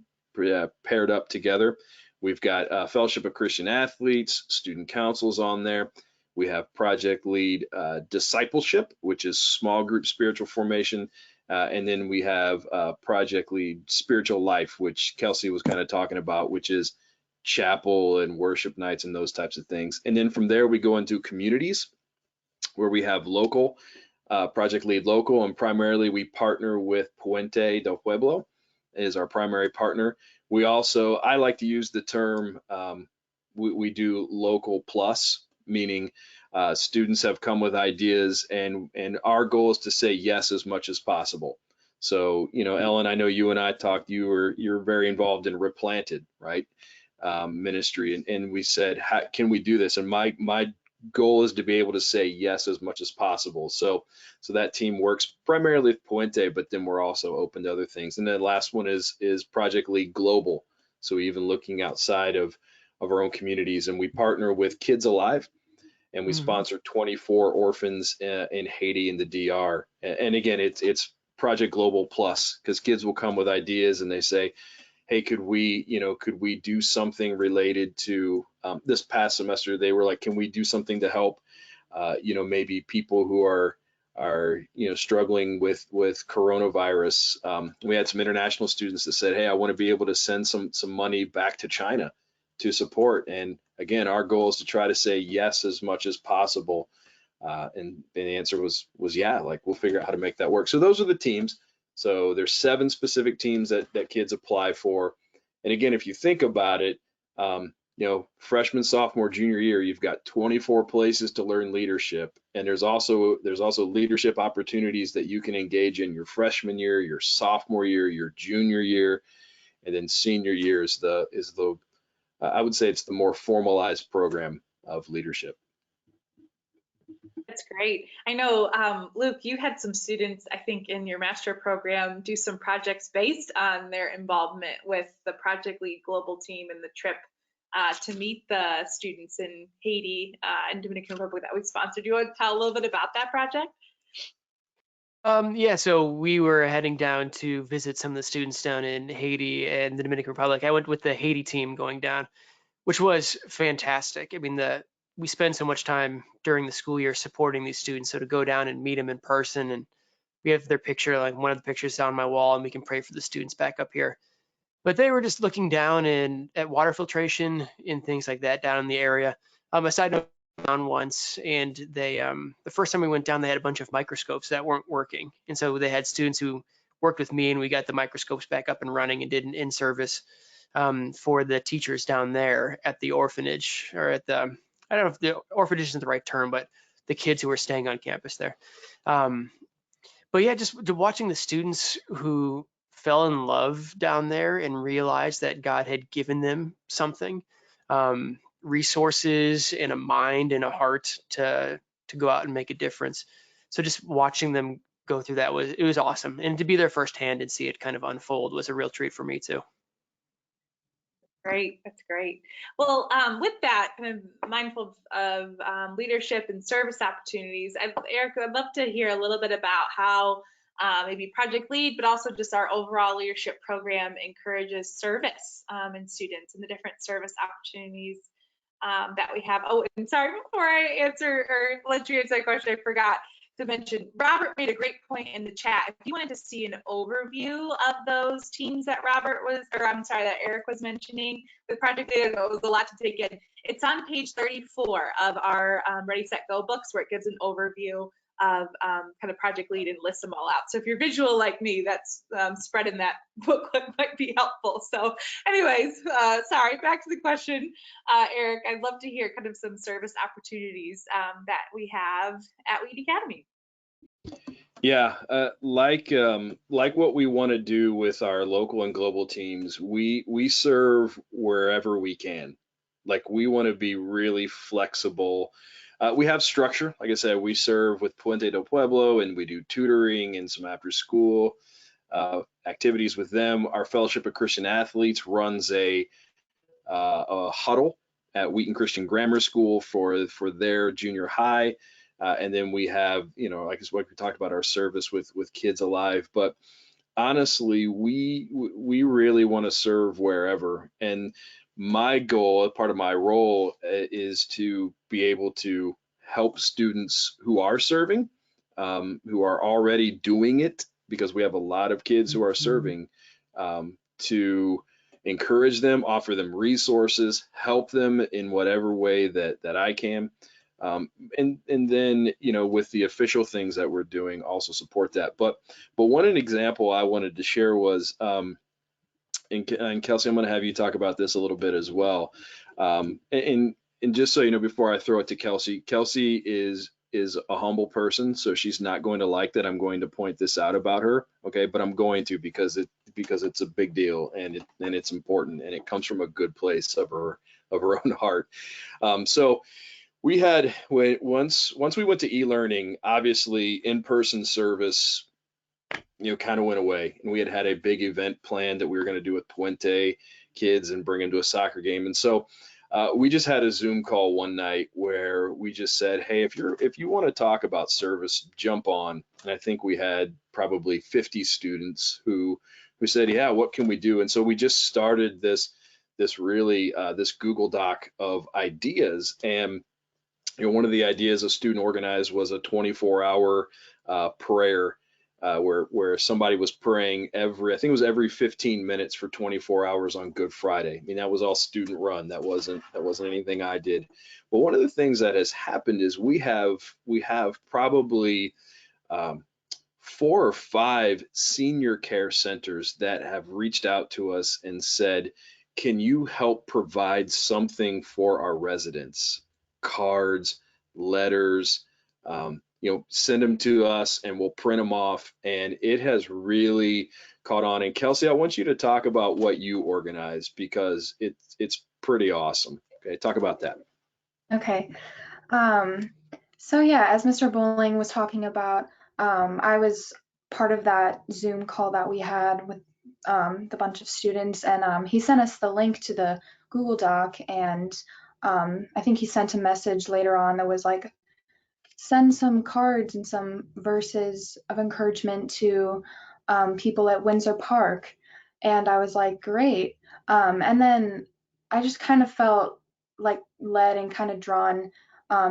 paired up together. We've got Fellowship of Christian Athletes, student councils on there. We have Project Lead Discipleship, which is small group spiritual formation. And then we have Project Lead Spiritual Life, which Kelsey was kind of talking about, which is chapel and worship nights and those types of things. And then from there, we go into communities, where we have local, Project Lead Local, and primarily we partner with Puente del Pueblo is our primary partner. We also, I like to use the term, we do local plus, meaning students have come with ideas and our goal is to say yes as much as possible. So, you know, Ellen, I know you and I talked, you're very involved in Replanted, right? Ministry. And we said, how can we do this? And my goal is to be able to say yes as much as possible. So that team works primarily with Puente, but then we're also open to other things. And then the last one is Project Lead Global. So even looking outside of our own communities, and we partner with Kids Alive, and we sponsor 24 orphans in Haiti and the DR. And again, it's Project Global Plus, because kids will come with ideas and they say, hey, could we do something related to this past semester? They were like, can we do something to help, maybe people who are struggling with coronavirus. We had some international students that said, hey, I want to be able to send some money back to China to support. And again, our goal is to try to say yes as much as possible. And the answer was yeah, like we'll figure out how to make that work. So those are the teams. So there's 7 specific teams that kids apply for. And again, if you think about it, freshman, sophomore, junior year, you've got 24 places to learn leadership. And there's also leadership opportunities that you can engage in your freshman year, your sophomore year, your junior year, and then senior year is the I would say it's the more formalized program of leadership. That's great. I know, Luke, you had some students, I think, in your master program do some projects based on their involvement with the Project Lead Global team and the trip to meet the students in Haiti and Dominican Republic that we sponsored. Do you want to tell a little bit about that project? Yeah, so we were heading down to visit some of the students down in Haiti and the Dominican Republic. I went with the Haiti team going down, which was fantastic. I mean, we spend so much time during the school year supporting these students, so to go down and meet them in person, and we have their picture, like one of the pictures on my wall, and we can pray for the students back up here. But they were just looking down at water filtration and things like that down in the area. Aside from down once, and they the first time we went down, they had a bunch of microscopes that weren't working, and so they had students who worked with me, and we got the microscopes back up and running and did an in-service for the teachers down there at the orphanage, or at the, I don't know if the orphanage isn't the right term, but the kids who were staying on campus there. But yeah, just watching the students who fell in love down there and realized that God had given them something, resources and a mind and a heart to go out and make a difference. So just watching them go through that was awesome. And to be there firsthand and see it kind of unfold was a real treat for me too. Great, that's great. Well, with that, kind of mindful of leadership and service opportunities, Erica, I'd love to hear a little bit about how maybe Project Lead, but also just our overall leadership program encourages service in students and the different service opportunities that we have. Oh, and sorry, before I answer or let you answer that question, I forgot. to mention, Robert made a great point in the chat. If you wanted to see an overview of those teams that Eric was mentioning with Project Data, it was a lot to take in. It's on page 34 of our Ready, Set, Go books, where it gives an overview of kind of Project Lead and lists them all out. So if you're visual like me, that's spread in that booklet might be helpful. So anyways, sorry, back to the question, Eric. I'd love to hear kind of some service opportunities that we have at Wheaton Academy. Yeah, like what we want to do with our local and global teams, we serve wherever we can. Like, we want to be really flexible. We have structure. Like I said, we serve with Puente del Pueblo, and we do tutoring and some after school activities with them. Our Fellowship of Christian Athletes runs a huddle at Wheaton Christian Grammar School for their junior high. And then we have, like we talked about, our service with Kids Alive. But honestly, we really want to serve wherever. And my goal, part of my role, is to be able to help students who are serving, who are already doing it, because we have a lot of kids who are serving, to encourage them, offer them resources, help them in whatever way that I can. And then, with the official things that we're doing, also support that. But one example I wanted to share was, and Kelsey, I'm going to have you talk about this a little bit as well. And just so you know, before I throw it to Kelsey, Kelsey is a humble person, so she's not going to like that I'm going to point this out about her, okay? But I'm going to, because it's a big deal, and it's important, and it comes from a good place of her own heart. So we had, once we went to e-learning, obviously in-person service, kind of went away, and we had a big event planned that we were going to do with Puente kids and bring them to a soccer game. And so we just had a Zoom call one night where we just said, hey, if you want to talk about service, jump on. And I think we had probably 50 students who said, yeah, what can we do? And so we just started this Google Doc of ideas. And one of the ideas a student organized was a 24-hour prayer, where somebody was praying every 15 minutes for 24 hours on Good Friday. I mean, that was all student run. That wasn't anything I did. But one of the things that has happened is we have probably 4 or 5 senior care centers that have reached out to us and said, can you help provide something for our residents? Cards, letters, send them to us and we'll print them off. And it has really caught on. And Kelsey, I want you to talk about what you organized, because it's pretty awesome. Okay, talk about that. Okay. So yeah, as Mr. Bowling was talking about, I was part of that Zoom call that we had with the bunch of students, and he sent us the link to the Google Doc, and I think he sent a message later on that was like, send some cards and some verses of encouragement to people at Windsor Park. And I was like, great. And then I just kind of felt like led and kind of drawn,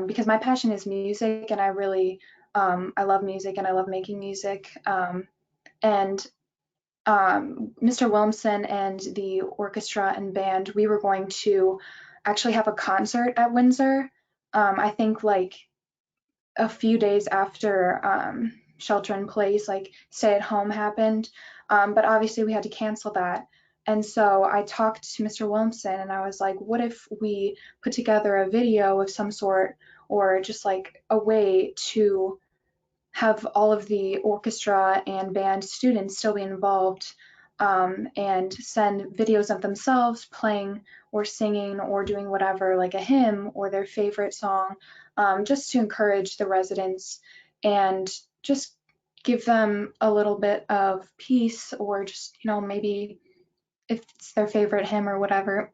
because my passion is music, and I really, I love music and I love making music. And Mr. Williamson and the orchestra and band, we were going to actually have a concert at Windsor. I think like a few days after shelter in place, like stay at home happened. But obviously we had to cancel that. And so I talked to Mr. Williamson and I was like, what if we put together a video of some sort, or just like a way to have all of the orchestra and band students still be involved, and send videos of themselves playing or singing or doing whatever, like a hymn or their favorite song, just to encourage the residents and just give them a little bit of peace, or just, maybe if it's their favorite hymn or whatever.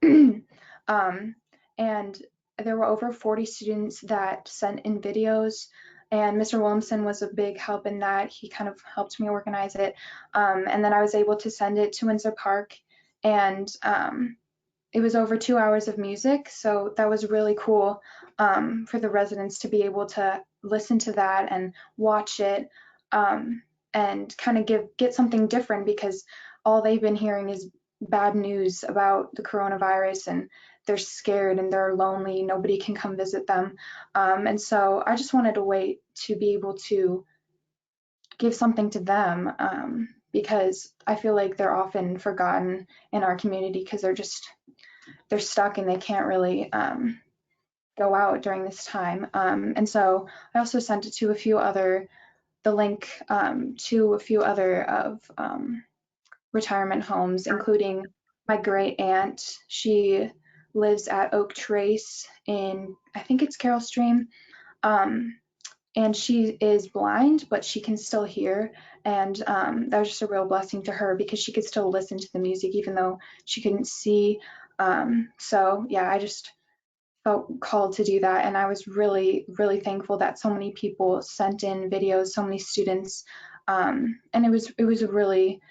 And there were over 40 students that sent in videos, and Mr. Williamson was a big help in that. He kind of helped me organize it. And then I was able to send it to Windsor Park, and it was over 2 hours of music. So that was really cool, for the residents to be able to listen to that and watch it, and kind of get something different, because all they've been hearing is bad news about the coronavirus, and they're scared and they're lonely. Nobody can come visit them. And so I just wanted a way to be able to give something to them, because I feel like they're often forgotten in our community because they're stuck and they can't really go out during this time. And so I also sent it to the link to a few other of retirement homes, including my great aunt. She lives at Oak Trace in, I think it's Carroll Stream. And she is blind, but she can still hear. And that was just a real blessing to her, because she could still listen to the music even though she couldn't see. So yeah, I just felt called to do that. And I was really, really thankful that so many people sent in videos, so many students. And it was a really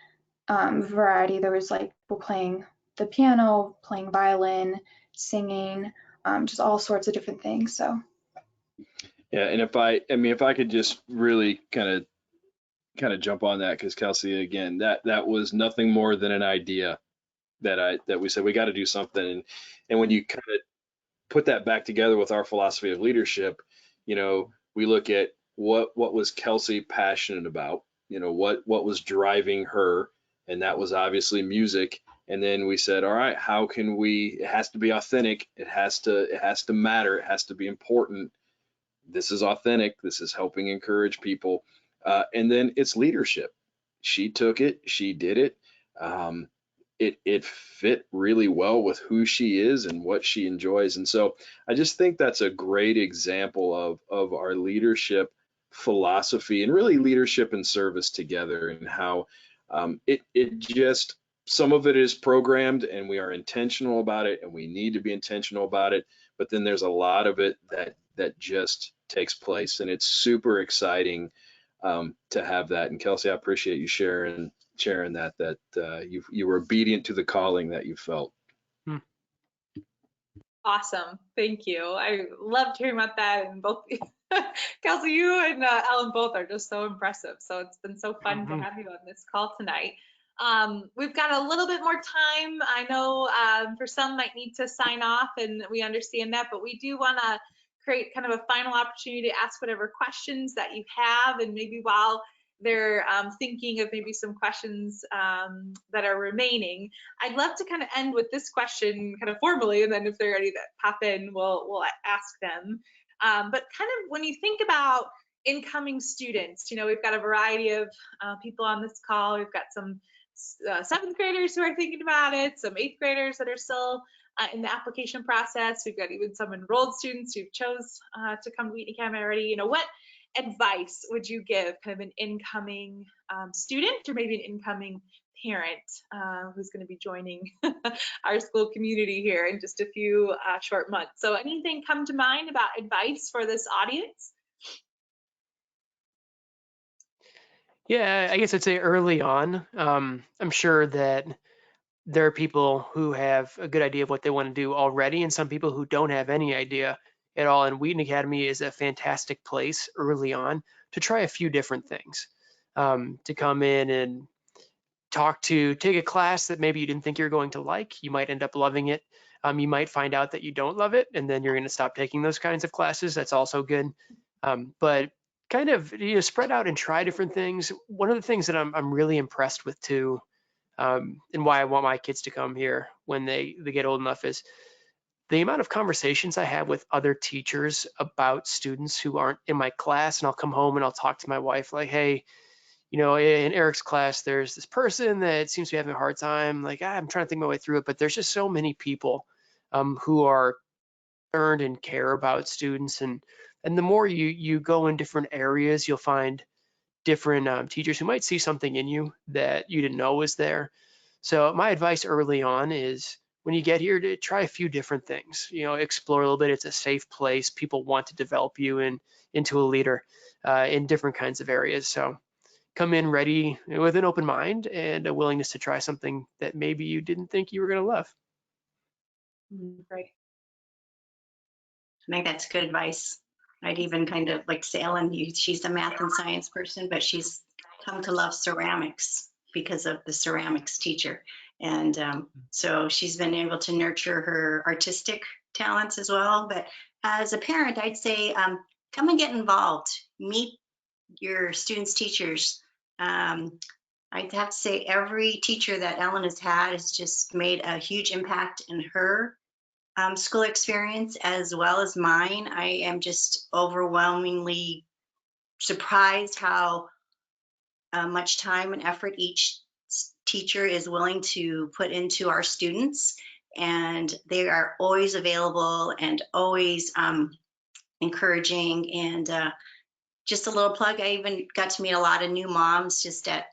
variety. There was like people playing the piano, playing violin, singing, just all sorts of different things. So Yeah, and if I could just really kind of jump on that, because Kelsey, again, that was nothing more than an idea that we said we got to do something, and when you kind of put that back together with our philosophy of leadership, we look at what was Kelsey passionate about, what was driving her, and that was obviously music. And then we said, all right, how can it has to be authentic, it has to matter, it has to be important. This is authentic. This is helping encourage people. And then it's leadership. She took it. She did it. It fit really well with who she is and what she enjoys. And so I just think that's a great example of our leadership philosophy, and really leadership and service together, and how it just, some of it is programmed and we are intentional about it and we need to be intentional about it. But then there's a lot of it that just takes place, and it's super exciting to have that. And Kelsey, I appreciate you sharing that you were obedient to the calling that you felt. Awesome. Thank you. I loved hearing about that. And both Kelsey, you and Ellen both are just so impressive. So it's been so fun to have you on this call tonight. We've got a little bit more time. I know for some might need to sign off, and we understand that, but we do want to create kind of a final opportunity to ask whatever questions that you have. And maybe while they're thinking of maybe some questions that are remaining, I'd love to kind of end with this question kind of formally, and then if there are any that pop in, we'll ask them. But kind of when you think about incoming students, we've got a variety of people on this call. We've got some 7th graders who are thinking about it, some 8th graders that are still in the application process. We've got even some enrolled students who chose to come to Wheaton Academy already. What advice would you give kind of an incoming student, or maybe an incoming parent who's going to be joining our school community here in just a few short months? So anything come to mind about advice for this audience? Yeah, I guess I'd say early on, I'm sure that there are people who have a good idea of what they want to do already, and some people who don't have any idea at all. And Wheaton Academy is a fantastic place early on to try a few different things, to come in and take a class that maybe you didn't think you were going to like. You might end up loving it. You might find out that you don't love it, and then you're going to stop taking those kinds of classes. That's also good. But kind of spread out and try different things. One of the things that I'm really impressed with too, and why I want my kids to come here when they get old enough, is the amount of conversations I have with other teachers about students who aren't in my class. And I'll come home and I'll talk to my wife like, hey, in Eric's class, there's this person that seems to be having a hard time. Like, I'm trying to think my way through it, but there's just so many people who are concerned and care about students. And the more you go in different areas, you'll find different teachers who might see something in you that you didn't know was there. So my advice early on is, when you get here, to try a few different things, explore a little bit. It's a safe place. People want to develop you into a leader in different kinds of areas. So come in ready with an open mind and a willingness to try something that maybe you didn't think you were going to love. Great. I think that's good advice. I'd even kind of like say, Ellen, she's a math and science person, but she's come to love ceramics because of the ceramics teacher. And so she's been able to nurture her artistic talents as well. But as a parent, I'd say come and get involved, meet your students' teachers. I'd have to say every teacher that Ellen has had has just made a huge impact in her school experience as well as mine. I am just overwhelmingly surprised how much time and effort each teacher is willing to put into our students. And they are always available and always encouraging. And just a little plug, I even got to meet a lot of new moms just at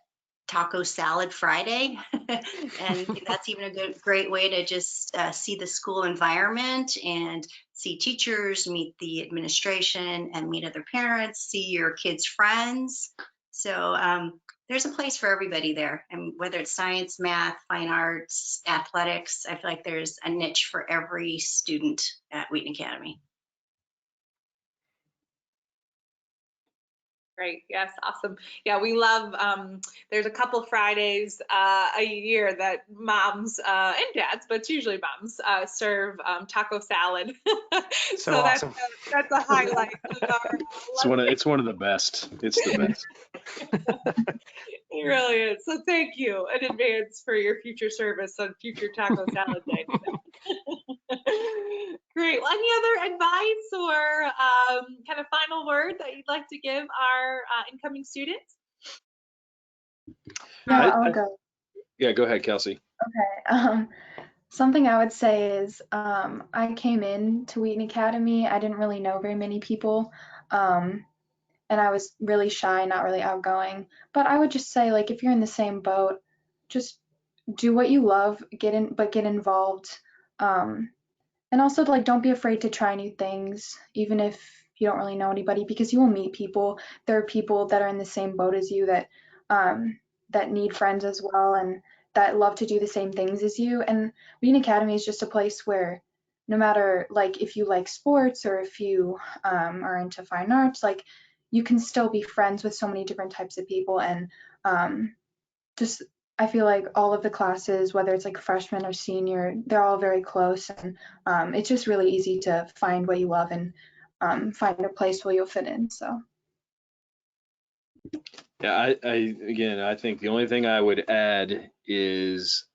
Taco Salad Friday. And that's even a great way to just see the school environment and see teachers, meet the administration, and meet other parents, see your kids' friends. So there's a place for everybody there. And whether it's science, math, fine arts, athletics, I feel like there's a niche for every student at Wheaton Academy. Great. Yes. Awesome. Yeah, we love, there's a couple Fridays a year that moms and dads, but it's usually moms, serve taco salad. So awesome. That's a highlight of our It's one of the best. It's the best. It really is. So thank you in advance for your future service on future taco salad day. Great. Well, any other advice or kind of final word that you'd like to give our incoming students? Yeah, I'll go. Yeah, go ahead, Kelsey. Okay. Something I would say is I came in to Wheaton Academy. I didn't really know very many people. And I was really shy, not really outgoing. But I would just say, like, if you're in the same boat, just do what you love, get involved. And also, like, don't be afraid to try new things, even if you don't really know anybody, because you will meet people. There are people that are in the same boat as you that need friends as well, and that love to do the same things as you. And Wheaton Academy is just a place where no matter, like, if you like sports or if you are into fine arts, like, you can still be friends with so many different types of people. And just I feel like all of the classes, whether it's like freshman or senior, they're all very close, and it's just really easy to find what you love and find a place where you'll fit in. So Yeah, I think the only thing I would add is,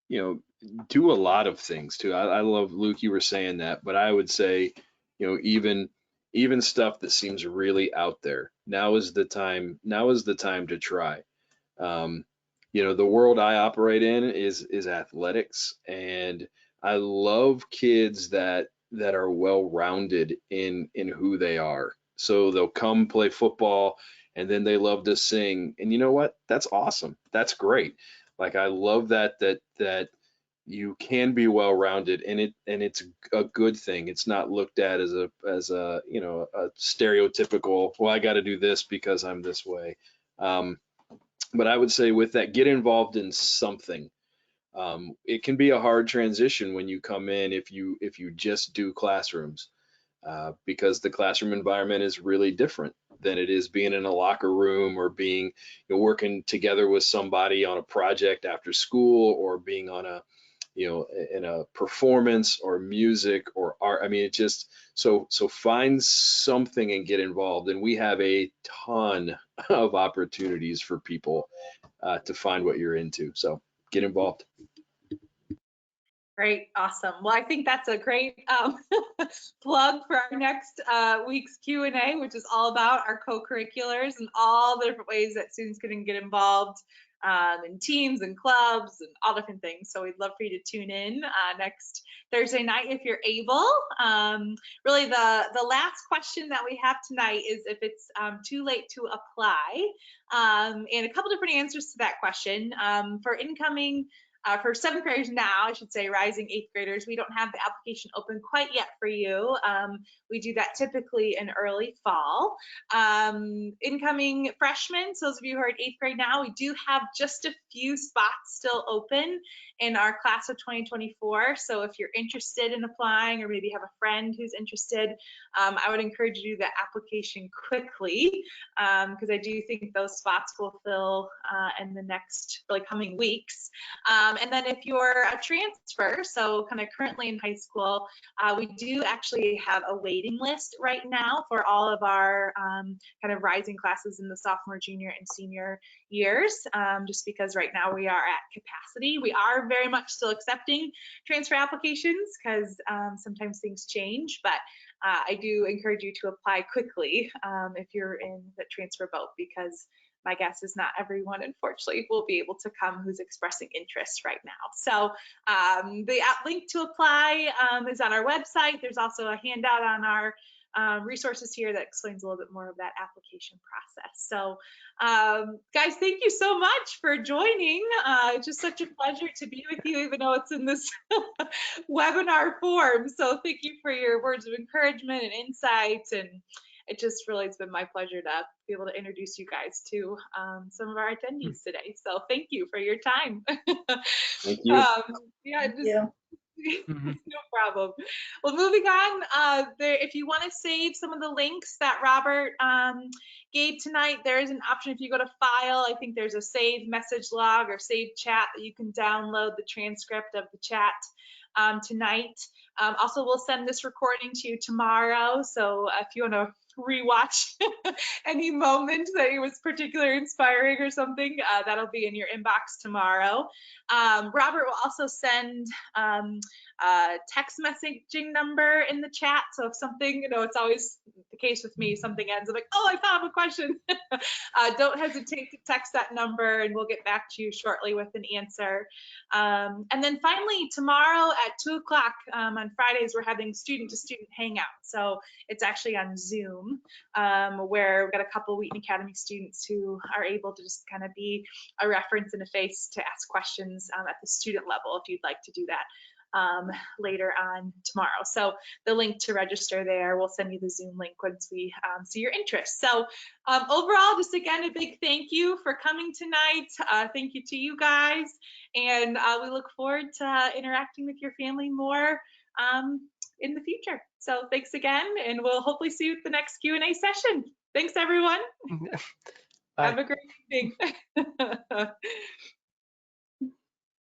do a lot of things too. I love, Luke, you were saying that, but I would say, even stuff that seems really out there. Now is the time to try. The world I operate in is athletics, and I love kids that are well-rounded in who they are. So they'll come play football and then they love to sing. And you know what? That's awesome. That's great. Like, I love that you can be well-rounded, and it's a good thing. It's not looked at as a a stereotypical, well, I got to do this because I'm this way. But I would say with that, get involved in something. It can be a hard transition when you come in if you just do classrooms, because the classroom environment is really different than it is being in a locker room or being working together with somebody on a project after school, or being on a in a performance or music or art. I mean, it just, so find something and get involved. And we have a ton of opportunities for people to find what you're into. So get involved. Great. Awesome. Well, I think that's a great plug for our next week's Q&A, which is all about our co-curriculars and all the different ways that students can get involved in teams and clubs and all different things. So we'd love for you to tune in next Thursday night if you're able. Really, the last question that we have tonight is if it's too late to apply, and a couple different answers to that question. For incoming for 7th graders now, I should say, rising 8th graders, we don't have the application open quite yet for you. We do that typically in early fall. Incoming freshmen, so those of you who are in 8th grade now, we do have just a few spots still open in our class of 2024. So if you're interested in applying, or maybe have a friend who's interested, I would encourage you to do that application quickly, because I do think those spots will fill in the next really coming weeks. And then if you're a transfer, so kind of currently in high school, we do actually have a waiting list right now for all of our kind of rising classes in the sophomore, junior, and senior years, just because right now we are at capacity. We are very much still accepting transfer applications because sometimes things change, but I do encourage you to apply quickly if you're in the transfer boat, because my guess is not everyone, unfortunately, will be able to come who's expressing interest right now. So the link to apply is on our website. There's also a handout on our resources here that explains a little bit more of that application process. So guys, thank you so much for joining. It's just such a pleasure to be with you, even though it's in this webinar form. So thank you for your words of encouragement and insights, and it just really has been my pleasure to be able to introduce you guys to some of our attendees today. So thank you for your time. Thank you. Yeah, Thank just you. no problem. Well, moving on, if you want to save some of the links that Robert gave tonight, there is an option. If you go to File, I think there's a Save Message Log or Save Chat that you can download the transcript of the chat tonight. Also, we'll send this recording to you tomorrow, so if you want to rewatch any moment that it was particularly inspiring or something, that'll be in your inbox tomorrow. Robert will also send a text messaging number in the chat, so if something, it's always the case with me, something ends, I'm like, oh, I thought of a question. Don't hesitate to text that number and we'll get back to you shortly with an answer. And then finally, tomorrow at 2 o'clock on Fridays, we're having student-to-student hangout. So it's actually on Zoom, where we've got a couple Wheaton Academy students who are able to just kind of be a reference and a face to ask questions at the student level, if you'd like to do that later on tomorrow. So the link to register there, we'll send you the Zoom link once we see your interest. So overall, just again, a big thank you for coming tonight. Thank you to you guys. And we look forward to interacting with your family more in the future. So thanks again, and we'll hopefully see you at the next Q&A session. Thanks, everyone. Bye. Have a great evening.